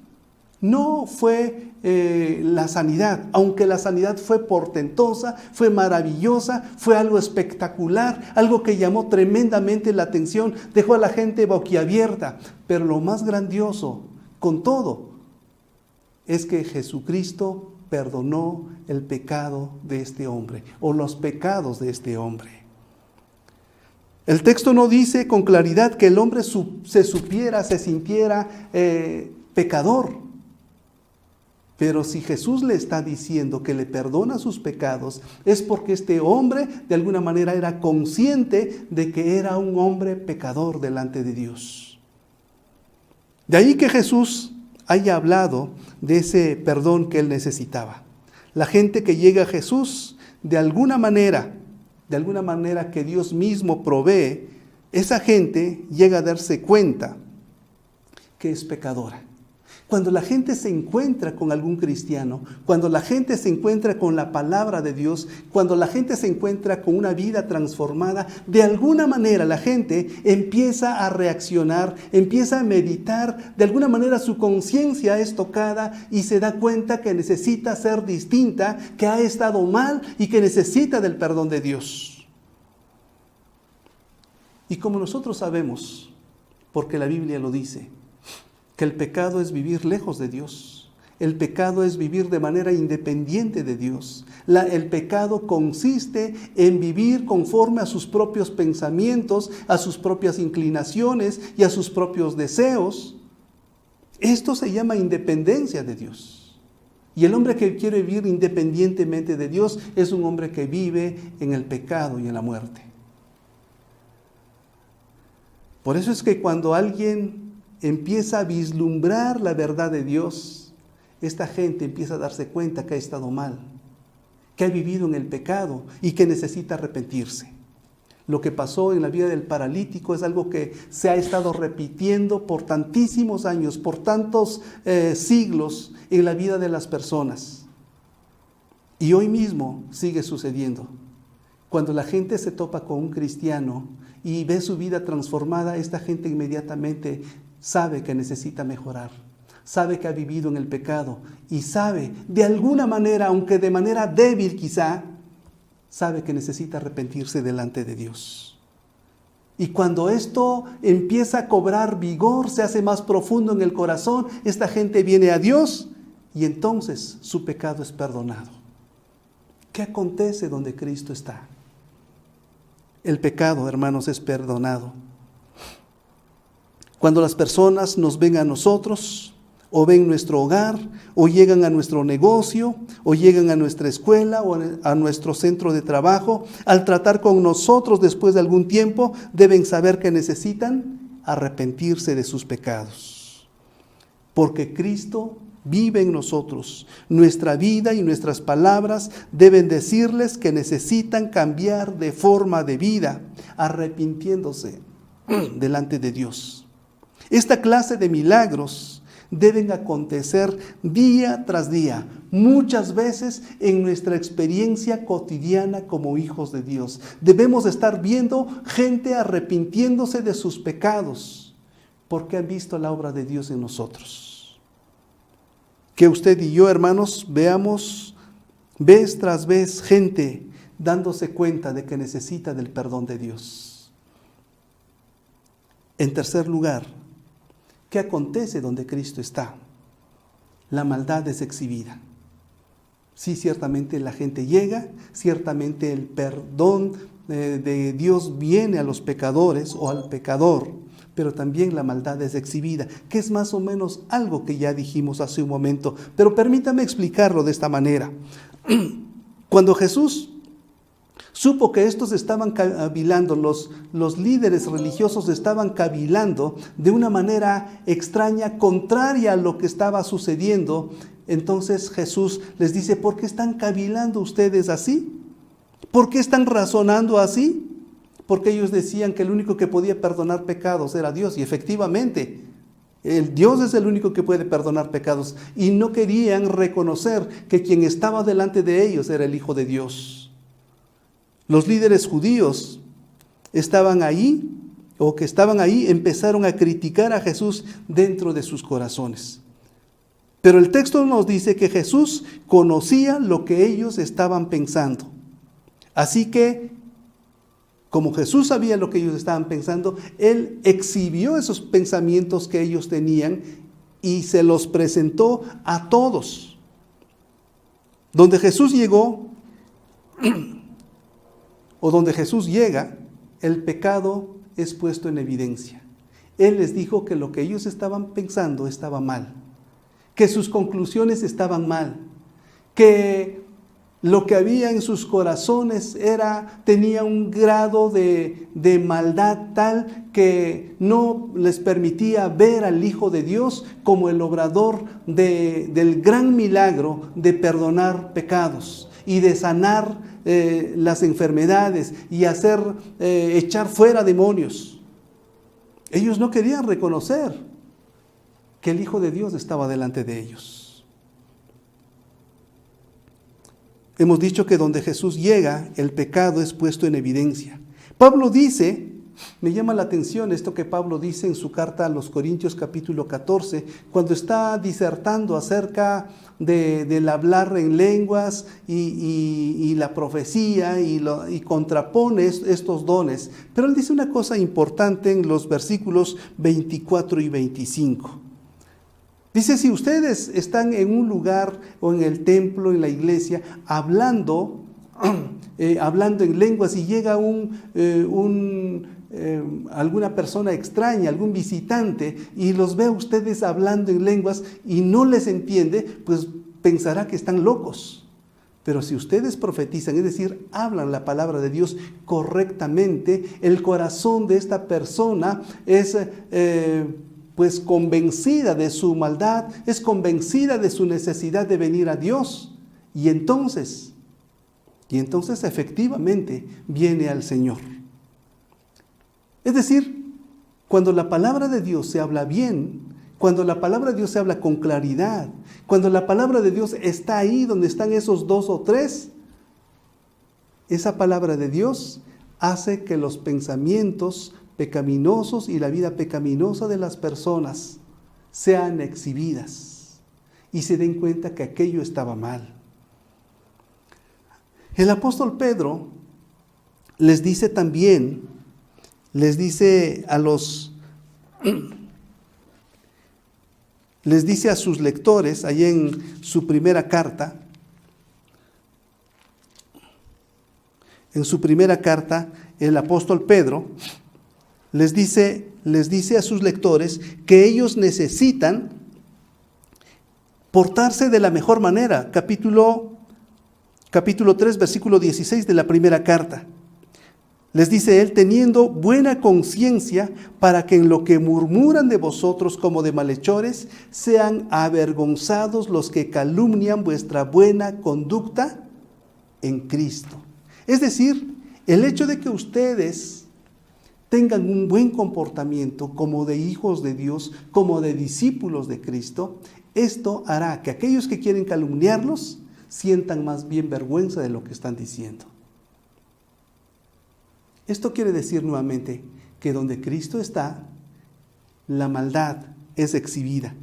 no fue la sanidad, aunque la sanidad fue portentosa, fue maravillosa, fue algo espectacular, algo que llamó tremendamente la atención, dejó a la gente boquiabierta, pero lo más grandioso, con todo, es que Jesucristo perdonó el pecado de este hombre, o los pecados de este hombre. El texto no dice con claridad que el hombre se sintiera pecador. Pero si Jesús le está diciendo que le perdona sus pecados, es porque este hombre de alguna manera era consciente de que era un hombre pecador delante de Dios. De ahí que Jesús haya hablado de ese perdón que él necesitaba. La gente que llega a Jesús, de alguna manera, de alguna manera que Dios mismo provee, esa gente llega a darse cuenta que es pecadora. Cuando la gente se encuentra con algún cristiano, cuando la gente se encuentra con la palabra de Dios, cuando la gente se encuentra con una vida transformada, de alguna manera la gente empieza a reaccionar, empieza a meditar, de alguna manera su conciencia es tocada y se da cuenta que necesita ser distinta, que ha estado mal y que necesita del perdón de Dios. Y como nosotros sabemos, porque la Biblia lo dice, que el pecado es vivir lejos de Dios. El pecado es vivir de manera independiente de Dios. El pecado consiste en vivir conforme a sus propios pensamientos, a sus propias inclinaciones y a sus propios deseos. Esto se llama independencia de Dios. Y el hombre que quiere vivir independientemente de Dios es un hombre que vive en el pecado y en la muerte. Por eso es que cuando alguien empieza a vislumbrar la verdad de Dios, esta gente empieza a darse cuenta que ha estado mal, que ha vivido en el pecado y que necesita arrepentirse. Lo que pasó en la vida del paralítico es algo que se ha estado repitiendo por tantísimos años, por tantos siglos en la vida de las personas. Y hoy mismo sigue sucediendo. Cuando la gente se topa con un cristiano y ve su vida transformada, esta gente inmediatamente sabe que necesita mejorar, sabe que ha vivido en el pecado y sabe, de alguna manera, aunque de manera débil quizá, sabe que necesita arrepentirse delante de Dios. Y cuando esto empieza a cobrar vigor, se hace más profundo en el corazón, esta gente viene a Dios y entonces su pecado es perdonado. ¿Qué acontece donde Cristo está? El pecado, hermanos, es perdonado. Cuando las personas nos ven a nosotros, o ven nuestro hogar, o llegan a nuestro negocio, o llegan a nuestra escuela, o a nuestro centro de trabajo, al tratar con nosotros después de algún tiempo, deben saber que necesitan arrepentirse de sus pecados. Porque Cristo vive en nosotros. Nuestra vida y nuestras palabras deben decirles que necesitan cambiar de forma de vida, arrepintiéndose delante de Dios. Esta clase de milagros deben acontecer día tras día, muchas veces en nuestra experiencia cotidiana como hijos de Dios. Debemos estar viendo gente arrepintiéndose de sus pecados, porque han visto la obra de Dios en nosotros. Que usted y yo, hermanos, veamos vez tras vez gente dándose cuenta de que necesita del perdón de Dios. En tercer lugar, ¿qué acontece donde Cristo está? La maldad es exhibida. Sí, ciertamente la gente llega, ciertamente el perdón de Dios viene a los pecadores o al pecador, pero también la maldad es exhibida, que es más o menos algo que ya dijimos hace un momento, pero permítame explicarlo de esta manera. Cuando Jesús supo que estos estaban cavilando, los líderes religiosos estaban cavilando de una manera extraña, contraria a lo que estaba sucediendo. Entonces Jesús les dice, ¿por qué están cavilando ustedes así? ¿Por qué están razonando así? Porque ellos decían que el único que podía perdonar pecados era Dios, y efectivamente, el Dios es el único que puede perdonar pecados, y no querían reconocer que quien estaba delante de ellos era el Hijo de Dios. Los líderes judíos estaban ahí, empezaron a criticar a Jesús dentro de sus corazones. Pero el texto nos dice que Jesús conocía lo que ellos estaban pensando. Así que, como Jesús sabía lo que ellos estaban pensando, Él exhibió esos pensamientos que ellos tenían y se los presentó a todos. Donde Jesús llegó, o donde Jesús llega, el pecado es puesto en evidencia. Él les dijo que lo que ellos estaban pensando estaba mal, que sus conclusiones estaban mal, que lo que había en sus corazones tenía un grado de maldad tal que no les permitía ver al Hijo de Dios como el obrador del gran milagro de perdonar pecados. y de sanar las enfermedades y echar fuera demonios. Ellos no querían reconocer que el Hijo de Dios estaba delante de ellos. Hemos dicho que donde Jesús llega, el pecado es puesto en evidencia. Pablo dice, me llama la atención esto que Pablo dice en su carta a los Corintios capítulo 14, cuando está disertando acerca del hablar en lenguas y la profecía y contrapone estos dones. Pero él dice una cosa importante en los versículos 24 y 25. Dice, si ustedes están en un lugar o en el templo, en la iglesia, hablando en lenguas y llega alguna persona extraña, algún visitante, y los ve a ustedes hablando en lenguas y no les entiende, pues pensará que están locos. Pero si ustedes profetizan, es decir, hablan la palabra de Dios correctamente, el corazón de esta persona es pues convencida de su maldad, es convencida de su necesidad de venir a Dios, y entonces efectivamente viene al Señor. Es decir, cuando la palabra de Dios se habla bien, cuando la palabra de Dios se habla con claridad, cuando la palabra de Dios está ahí donde están esos 2 o 3, esa palabra de Dios hace que los pensamientos pecaminosos y la vida pecaminosa de las personas sean exhibidas y se den cuenta que aquello estaba mal. El apóstol Pedro les dice también, les dice a sus lectores, ahí en su primera carta, el apóstol Pedro les dice a sus lectores que ellos necesitan portarse de la mejor manera. Capítulo 3, versículo 16 de la primera carta. Les dice él, teniendo buena conciencia para que en lo que murmuran de vosotros como de malhechores, sean avergonzados los que calumnian vuestra buena conducta en Cristo. Es decir, el hecho de que ustedes tengan un buen comportamiento como de hijos de Dios, como de discípulos de Cristo, esto hará que aquellos que quieren calumniarlos sientan más bien vergüenza de lo que están diciendo. Esto quiere decir nuevamente que donde Cristo está, la maldad es exhibida,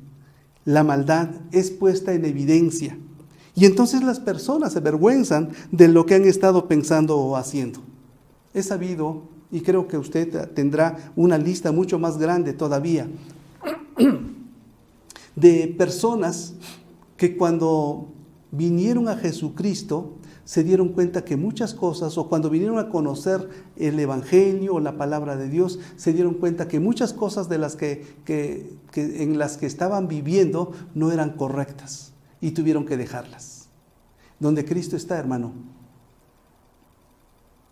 la maldad es puesta en evidencia, y entonces las personas se avergüenzan de lo que han estado pensando o haciendo. He sabido, y creo que usted tendrá una lista mucho más grande todavía, de personas que cuando vinieron a Jesucristo se dieron cuenta que muchas cosas, o cuando vinieron a conocer el Evangelio o la palabra de Dios, se dieron cuenta que muchas cosas de las en las que estaban viviendo no eran correctas y tuvieron que dejarlas. Donde Cristo está, hermano,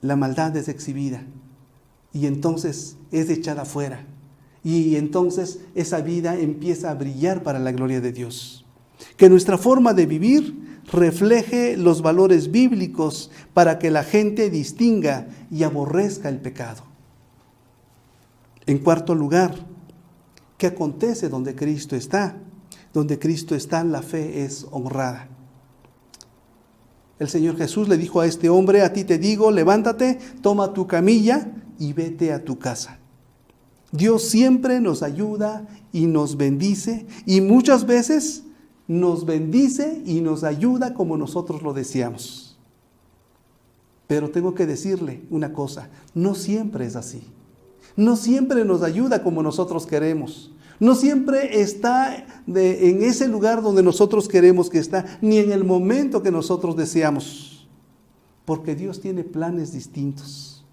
la maldad es exhibida y entonces es echada fuera, y entonces esa vida empieza a brillar para la gloria de Dios. Que nuestra forma de vivir refleje los valores bíblicos para que la gente distinga y aborrezca el pecado. En cuarto lugar, ¿qué acontece donde Cristo está? Donde Cristo está, la fe es honrada. El Señor Jesús le dijo a este hombre, a ti te digo, levántate, toma tu camilla y vete a tu casa. Dios siempre nos ayuda y nos bendice, y muchas veces nos bendice y nos ayuda como nosotros lo deseamos. Pero tengo que decirle una cosa, no siempre es así. No siempre nos ayuda como nosotros queremos. No siempre está en ese lugar donde nosotros queremos que está, ni en el momento que nosotros deseamos. Porque Dios tiene planes distintos.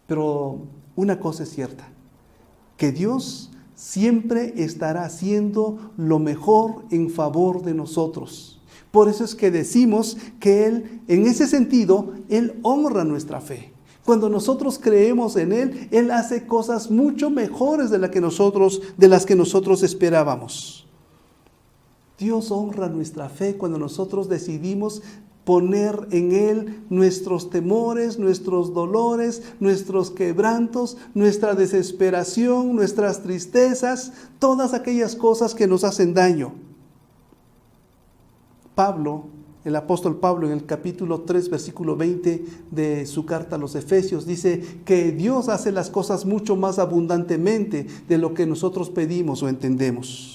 Pero una cosa es cierta, que Dios siempre estará haciendo lo mejor en favor de nosotros. Por eso es que decimos que Él, en ese sentido, Él honra nuestra fe. Cuando nosotros creemos en Él, Él hace cosas mucho mejores de las que nosotros esperábamos. Dios honra nuestra fe cuando nosotros decidimos poner en Él nuestros temores, nuestros dolores, nuestros quebrantos, nuestra desesperación, nuestras tristezas, todas aquellas cosas que nos hacen daño. Pablo, el apóstol Pablo, en el capítulo 3, versículo 20 de su carta a los Efesios, dice que Dios hace las cosas mucho más abundantemente de lo que nosotros pedimos o entendemos.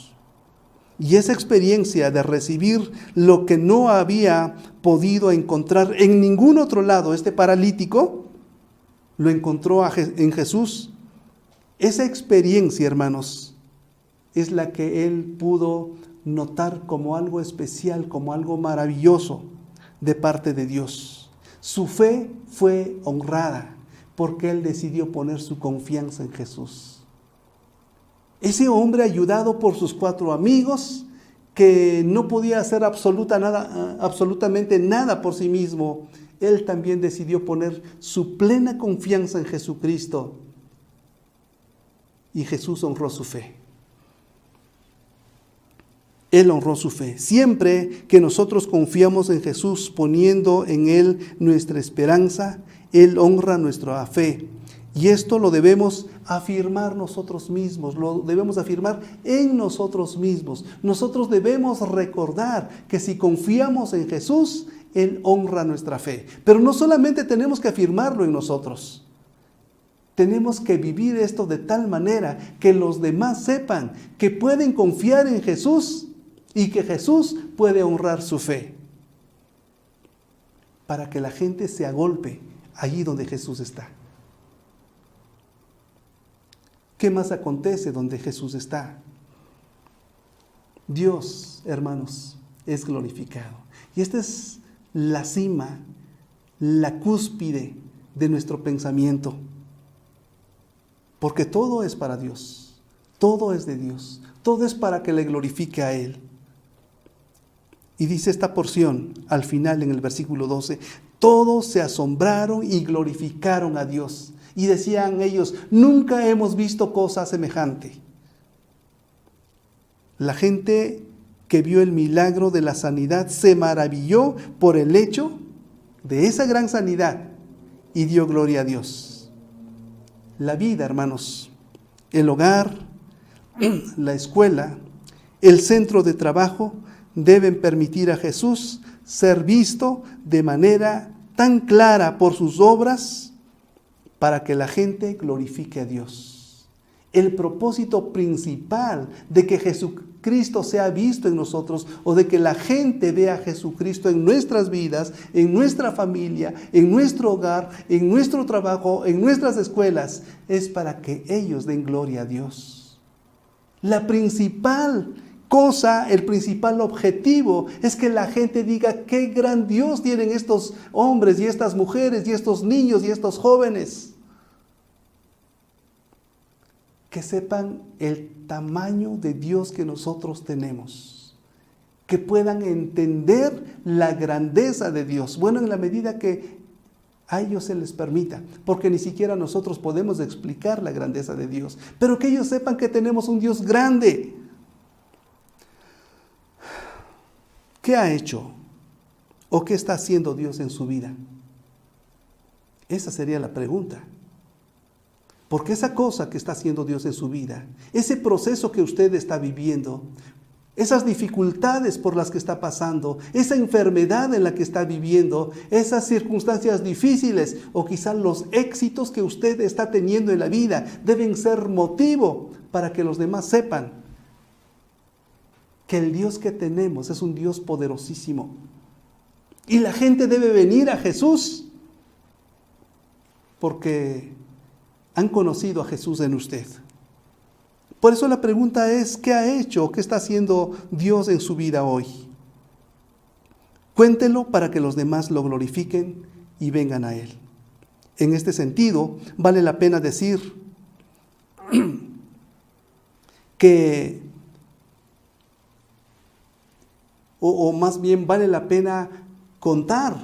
Y esa experiencia de recibir lo que no había podido encontrar en ningún otro lado, este paralítico, lo encontró en Jesús. Esa experiencia, hermanos, es la que él pudo notar como algo especial, como algo maravilloso de parte de Dios. Su fe fue honrada porque él decidió poner su confianza en Jesús. Ese hombre, ayudado por sus 4 amigos, que no podía hacer absolutamente nada por sí mismo, él también decidió poner su plena confianza en Jesucristo. Y Jesús honró su fe. Él honró su fe. Siempre que nosotros confiamos en Jesús, poniendo en Él nuestra esperanza, Él honra nuestra fe. Y esto lo debemos afirmar nosotros mismos, lo debemos afirmar en nosotros mismos. Nosotros debemos recordar que si confiamos en Jesús, Él honra nuestra fe. Pero no solamente tenemos que afirmarlo en nosotros. Tenemos que vivir esto de tal manera que los demás sepan que pueden confiar en Jesús y que Jesús puede honrar su fe. Para que la gente se agolpe allí donde Jesús está. ¿Qué más acontece donde Jesús está? Dios, hermanos, es glorificado. Y esta es la cima, la cúspide de nuestro pensamiento. Porque todo es para Dios, todo es de Dios, todo es para que le glorifique a Él. Y dice esta porción al final en el versículo 12, todos se asombraron y glorificaron a Dios. Y decían ellos, nunca hemos visto cosa semejante. La gente que vio el milagro de la sanidad se maravilló por el hecho de esa gran sanidad y dio gloria a Dios. La vida, hermanos, el hogar, la escuela, el centro de trabajo deben permitir a Jesús ser visto de manera tan clara por sus obras para que la gente glorifique a Dios. El propósito principal de que Jesucristo sea visto en nosotros o de que la gente vea a Jesucristo en nuestras vidas, en nuestra familia, en nuestro hogar, en nuestro trabajo, en nuestras escuelas, es para que ellos den gloria a Dios. La principal cosa, el principal objetivo es que la gente diga qué gran Dios tienen estos hombres y estas mujeres y estos niños y estos jóvenes. Que sepan el tamaño de Dios que nosotros tenemos. Que puedan entender la grandeza de Dios. Bueno, en la medida que a ellos se les permita, porque ni siquiera nosotros podemos explicar la grandeza de Dios. Pero que ellos sepan que tenemos un Dios grande. ¿Qué ha hecho o qué está haciendo Dios en su vida? Esa sería la pregunta. Porque esa cosa que está haciendo Dios en su vida, ese proceso que usted está viviendo, esas dificultades por las que está pasando, esa enfermedad en la que está viviendo, esas circunstancias difíciles o quizás los éxitos que usted está teniendo en la vida, deben ser motivo para que los demás sepan que el Dios que tenemos es un Dios poderosísimo. Y la gente debe venir a Jesús porque han conocido a Jesús en usted. Por eso la pregunta es, ¿qué ha hecho? ¿Qué está haciendo Dios en su vida hoy? Cuéntelo para que los demás lo glorifiquen y vengan a Él. En este sentido, vale la pena decir que, o más bien vale la pena contar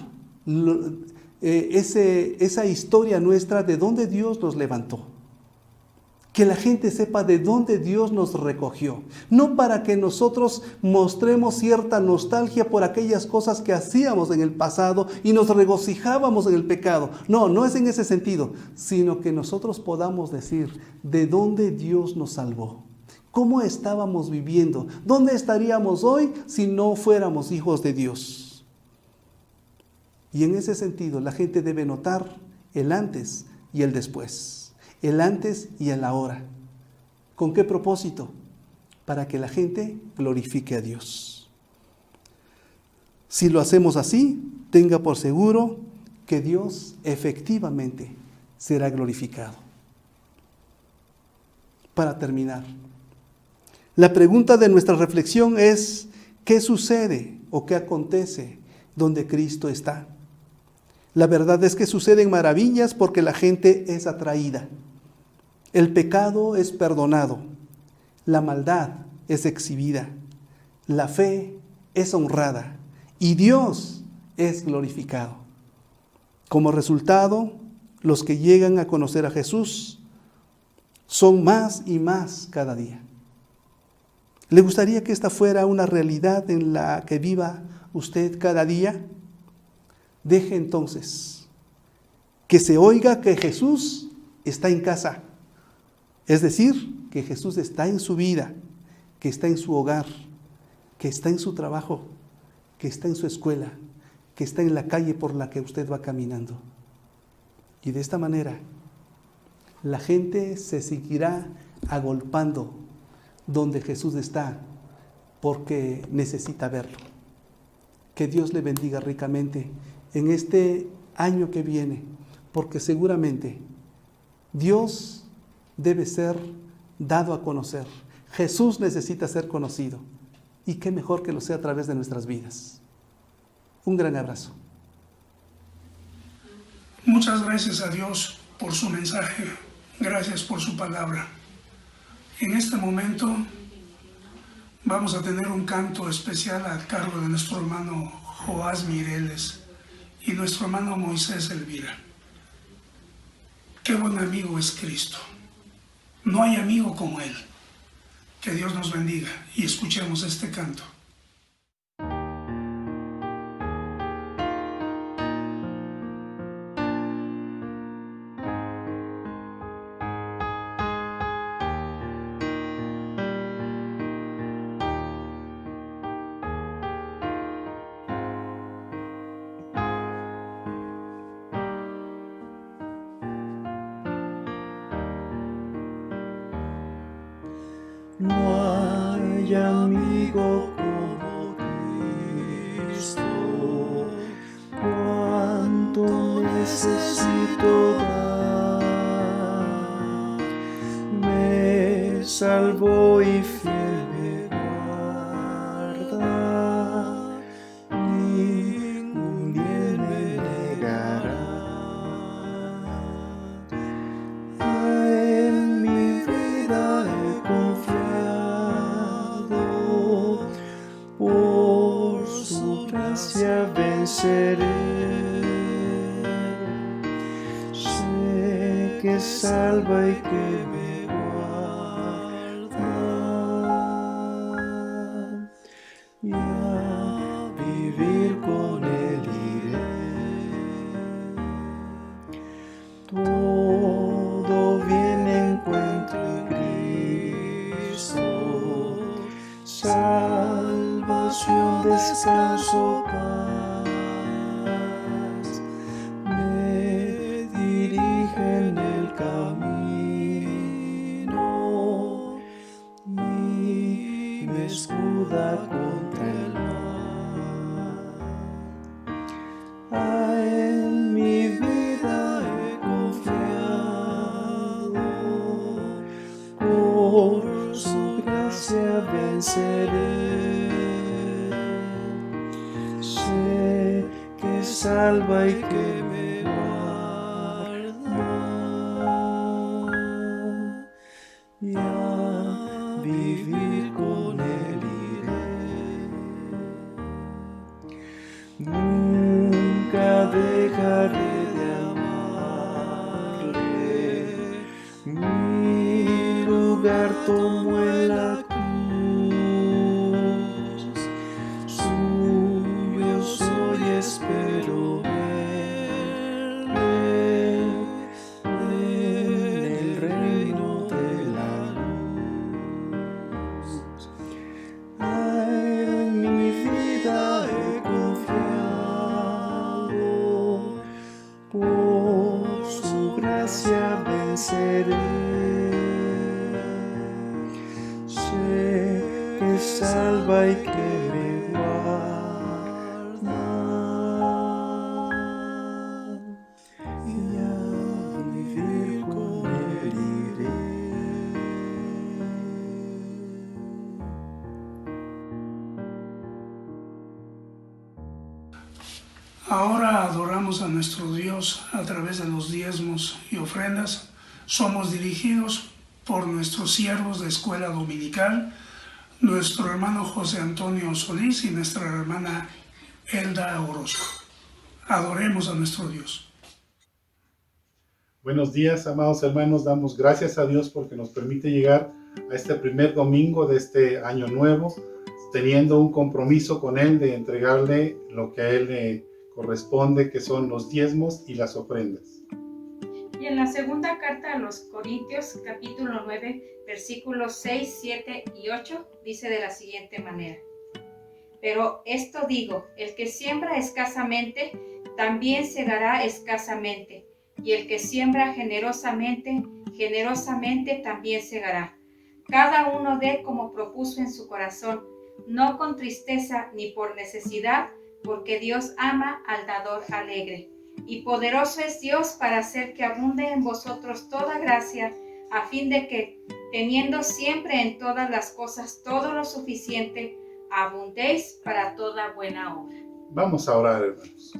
esa historia nuestra de dónde Dios nos levantó. Que la gente sepa de dónde Dios nos recogió. No para que nosotros mostremos cierta nostalgia por aquellas cosas que hacíamos en el pasado y nos regocijábamos en el pecado. No, no es en ese sentido, sino que nosotros podamos decir de dónde Dios nos salvó. ¿Cómo estábamos viviendo? ¿Dónde estaríamos hoy si no fuéramos hijos de Dios? Y en ese sentido, la gente debe notar el antes y el después. El antes y el ahora. ¿Con qué propósito? Para que la gente glorifique a Dios. Si lo hacemos así, tenga por seguro que Dios efectivamente será glorificado. Para terminar, la pregunta de nuestra reflexión es: ¿qué sucede o qué acontece donde Cristo está? La verdad es que suceden maravillas porque la gente es atraída. El pecado es perdonado, la maldad es exhibida, la fe es honrada y Dios es glorificado. Como resultado, los que llegan a conocer a Jesús son más y más cada día. ¿Le gustaría que esta fuera una realidad en la que viva usted cada día? Deje entonces que se oiga que Jesús está en casa. Es decir, que Jesús está en su vida, que está en su hogar, que está en su trabajo, que está en su escuela, que está en la calle por la que usted va caminando. Y de esta manera, la gente se seguirá agolpando donde Jesús está, porque necesita verlo. Que Dios le bendiga ricamente en este año que viene, porque seguramente Dios debe ser dado a conocer. Jesús necesita ser conocido. Y qué mejor que lo sea a través de nuestras vidas. Un gran abrazo. Muchas gracias a Dios por su mensaje. Gracias por su palabra. En este momento vamos a tener un canto especial a cargo de nuestro hermano Joás Mireles y nuestro hermano Moisés Elvira. Qué buen amigo es Cristo. No hay amigo como Él. Que Dios nos bendiga y escuchemos este canto. No hay amigo como Cristo, cuánto necesito dar. Me salvó y fiel me guarda, ningún bien me negará. En mi vida he confiado, por su gracia venceré. Sé que salva y que me guarda, y a vivir con Él iré. Todo bien encuentro en Cristo, salvación, descanso, paz, me dirige en el camino y me escuda contra el mal. En mi vida he confiado, por su gracia venceré. Sé que salva y que me guarda, y a vivir con Él iré. Nunca dejaré de amarle, mi lugar tomó en la cruz. Suyo soy, espero verle en el reino de la luz. En mi vida he confiado, por su gracia venceré. Sé que salva y que me guarda, y a vivir con él iré. Ahora adoramos a nuestro Dios a través de los diezmos y ofrendas. Somos dirigidos por nuestros siervos de escuela dominical, nuestro hermano José Antonio Solís y nuestra hermana Elda Orozco. Adoremos a nuestro Dios. Buenos días, amados hermanos. Damos gracias a Dios porque nos permite llegar a este primer domingo de este año nuevo, teniendo un compromiso con Él de entregarle lo que a Él le corresponde, que son los diezmos y las ofrendas. Y en la segunda carta a los Corintios, capítulo 9, versículos 6, 7 y 8, dice de la siguiente manera: Pero esto digo, el que siembra escasamente, también segará escasamente, y el que siembra generosamente, generosamente también segará. Cada uno dé como propuso en su corazón, no con tristeza ni por necesidad, porque Dios ama al dador alegre. Y poderoso es Dios para hacer que abunde en vosotros toda gracia, a fin de que, teniendo siempre en todas las cosas todo lo suficiente, abundéis para toda buena obra. Vamos a orar, hermanos.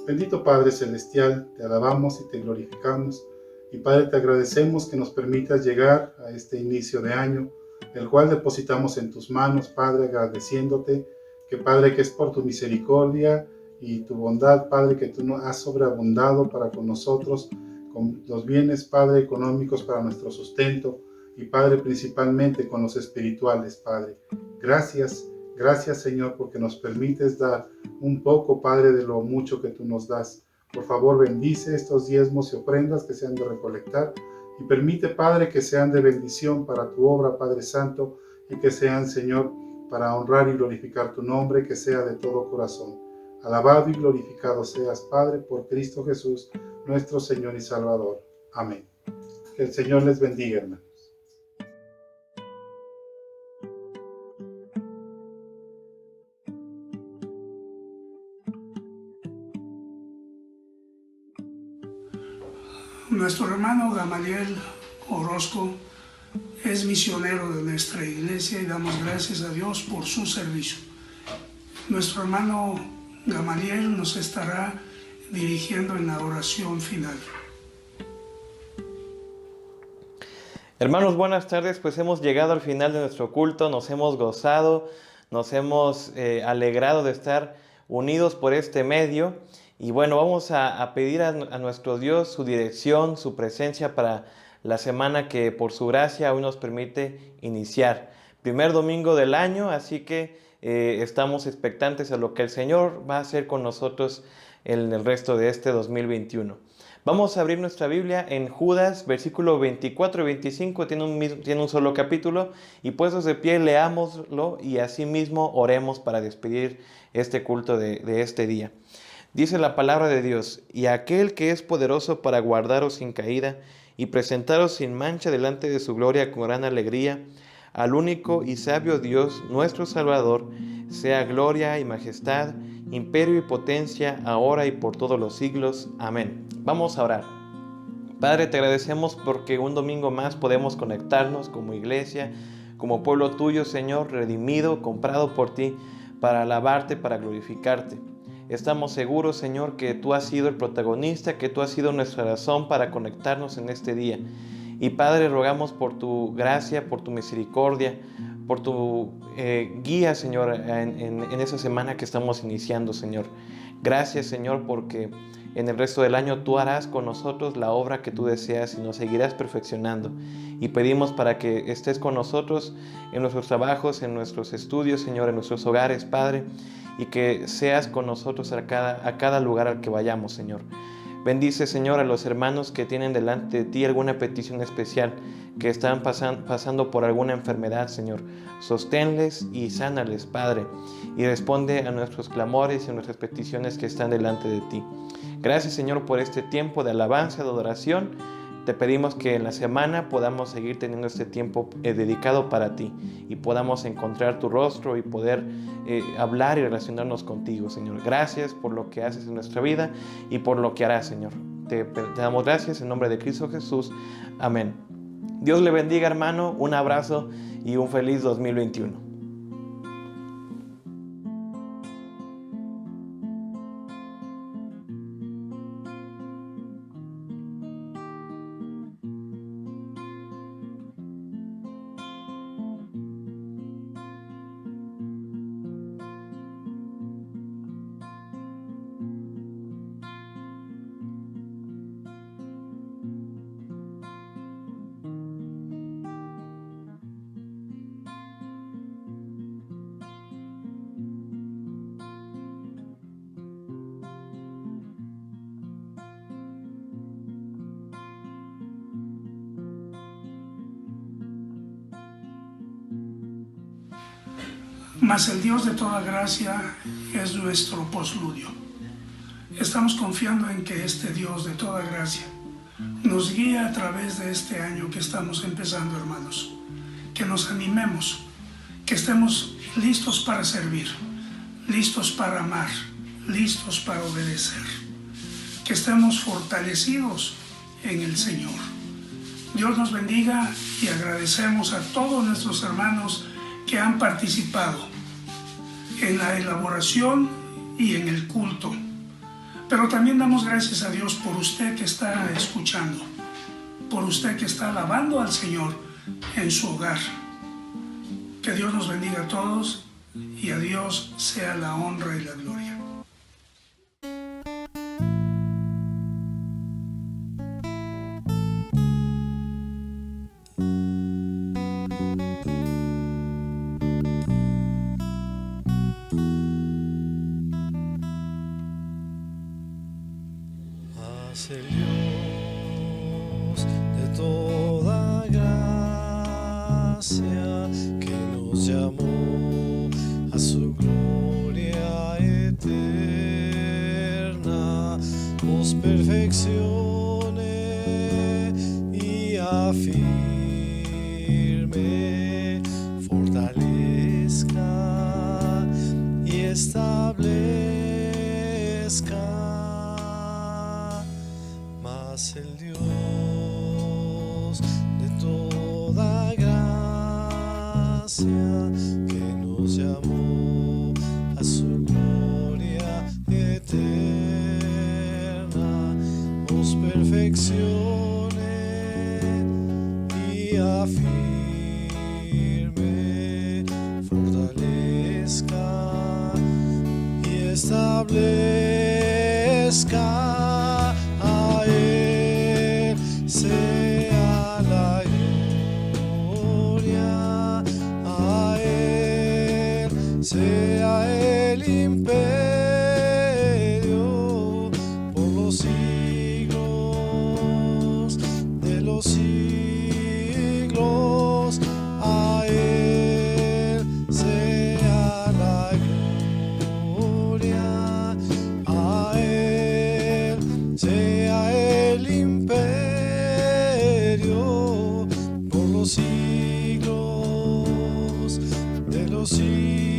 Bendito Padre Celestial, te alabamos y te glorificamos. Y Padre, te agradecemos que nos permitas llegar a este inicio de año, el cual depositamos en tus manos, Padre, agradeciéndote que, Padre, que es por tu misericordia y tu bondad, Padre, que tú nos has sobreabundado para con nosotros, con los bienes, Padre, económicos para nuestro sustento, y Padre, principalmente con los espirituales, Padre. Gracias, Señor, porque nos permites dar un poco, Padre, de lo mucho que tú nos das. Por favor, bendice estos diezmos y ofrendas que se han de recolectar, y permite, Padre, que sean de bendición para tu obra, Padre Santo, y que sean, Señor, para honrar y glorificar tu nombre, que sea de todo corazón. Alabado y glorificado seas, Padre, por Cristo Jesús, nuestro Señor y Salvador. Amén. Que el Señor les bendiga, hermanos. Nuestro hermano Gamaliel Orozco es misionero de nuestra iglesia y damos gracias a Dios por su servicio. Nuestro hermano Gamaliel nos estará dirigiendo en la oración final. Hermanos, buenas tardes. Pues hemos llegado al final de nuestro culto, nos hemos gozado, nos hemos alegrado de estar unidos por este medio. Y bueno, vamos a pedir a nuestro Dios su dirección, su presencia para la semana que por su gracia hoy nos permite iniciar. Primer domingo del año, así que estamos expectantes a lo que el Señor va a hacer con nosotros en el resto de este 2021. Vamos a abrir nuestra Biblia en Judas, versículo 24 y 25, tiene un solo capítulo, y puestos de pie leámoslo y asimismo oremos para despedir este culto de este día. Dice la palabra de Dios: y aquel que es poderoso para guardaros sin caída y presentaros sin mancha delante de su gloria con gran alegría, al único y sabio Dios, nuestro Salvador, sea gloria y majestad, imperio y potencia, ahora y por todos los siglos. Amén. Vamos a orar. Padre, te agradecemos porque un domingo más podemos conectarnos como iglesia, como pueblo tuyo, Señor, redimido, comprado por ti, para alabarte, para glorificarte. Estamos seguros, Señor, que tú has sido el protagonista, que tú has sido nuestra razón para conectarnos en este día. Y Padre, rogamos por tu gracia, por tu misericordia, por tu guía, Señor, en esa semana que estamos iniciando, Señor. Gracias, Señor, porque en el resto del año tú harás con nosotros la obra que tú deseas y nos seguirás perfeccionando. Y pedimos para que estés con nosotros en nuestros trabajos, en nuestros estudios, Señor, en nuestros hogares, Padre, y que seas con nosotros a cada lugar al que vayamos, Señor. Bendice, Señor, a los hermanos que tienen delante de ti alguna petición especial, que están pasando por alguna enfermedad, Señor. Sosténles y sánales, Padre, y responde a nuestros clamores y a nuestras peticiones que están delante de ti. Gracias, Señor, por este tiempo de alabanza, de adoración. Te pedimos que en la semana podamos seguir teniendo este tiempo dedicado para ti y podamos encontrar tu rostro y poder hablar y relacionarnos contigo, Señor. Gracias por lo que haces en nuestra vida y por lo que harás, Señor. Te damos gracias en nombre de Cristo Jesús. Amén. Dios le bendiga, hermano. Un abrazo y un feliz 2021. Mas el Dios de toda gracia es nuestro postludio. Estamos confiando en que este Dios de toda gracia nos guía a través de este año que estamos empezando, hermanos. Que nos animemos, que estemos listos para servir, listos para amar, listos para obedecer. Que estemos fortalecidos en el Señor. Dios nos bendiga y agradecemos a todos nuestros hermanos que han participado en la elaboración y en el culto. Pero también damos gracias a Dios por usted que está escuchando, por usted que está alabando al Señor en su hogar. Que Dios nos bendiga a todos y a Dios sea la honra y la gloria. El Dios de toda gracia que nos llamó a su gloria eterna, nos perfeccione y afirme, fortalezca y establezca. El Dios de toda gracia que nos llamó a su gloria eterna, nos perfeccione y afirme, fortalezca y establezca. Sea la gloria, a Él sea el imperio por los siglos de los siglos. A Él sea la gloria, a Él sea el imperio por los siglos de los siglos.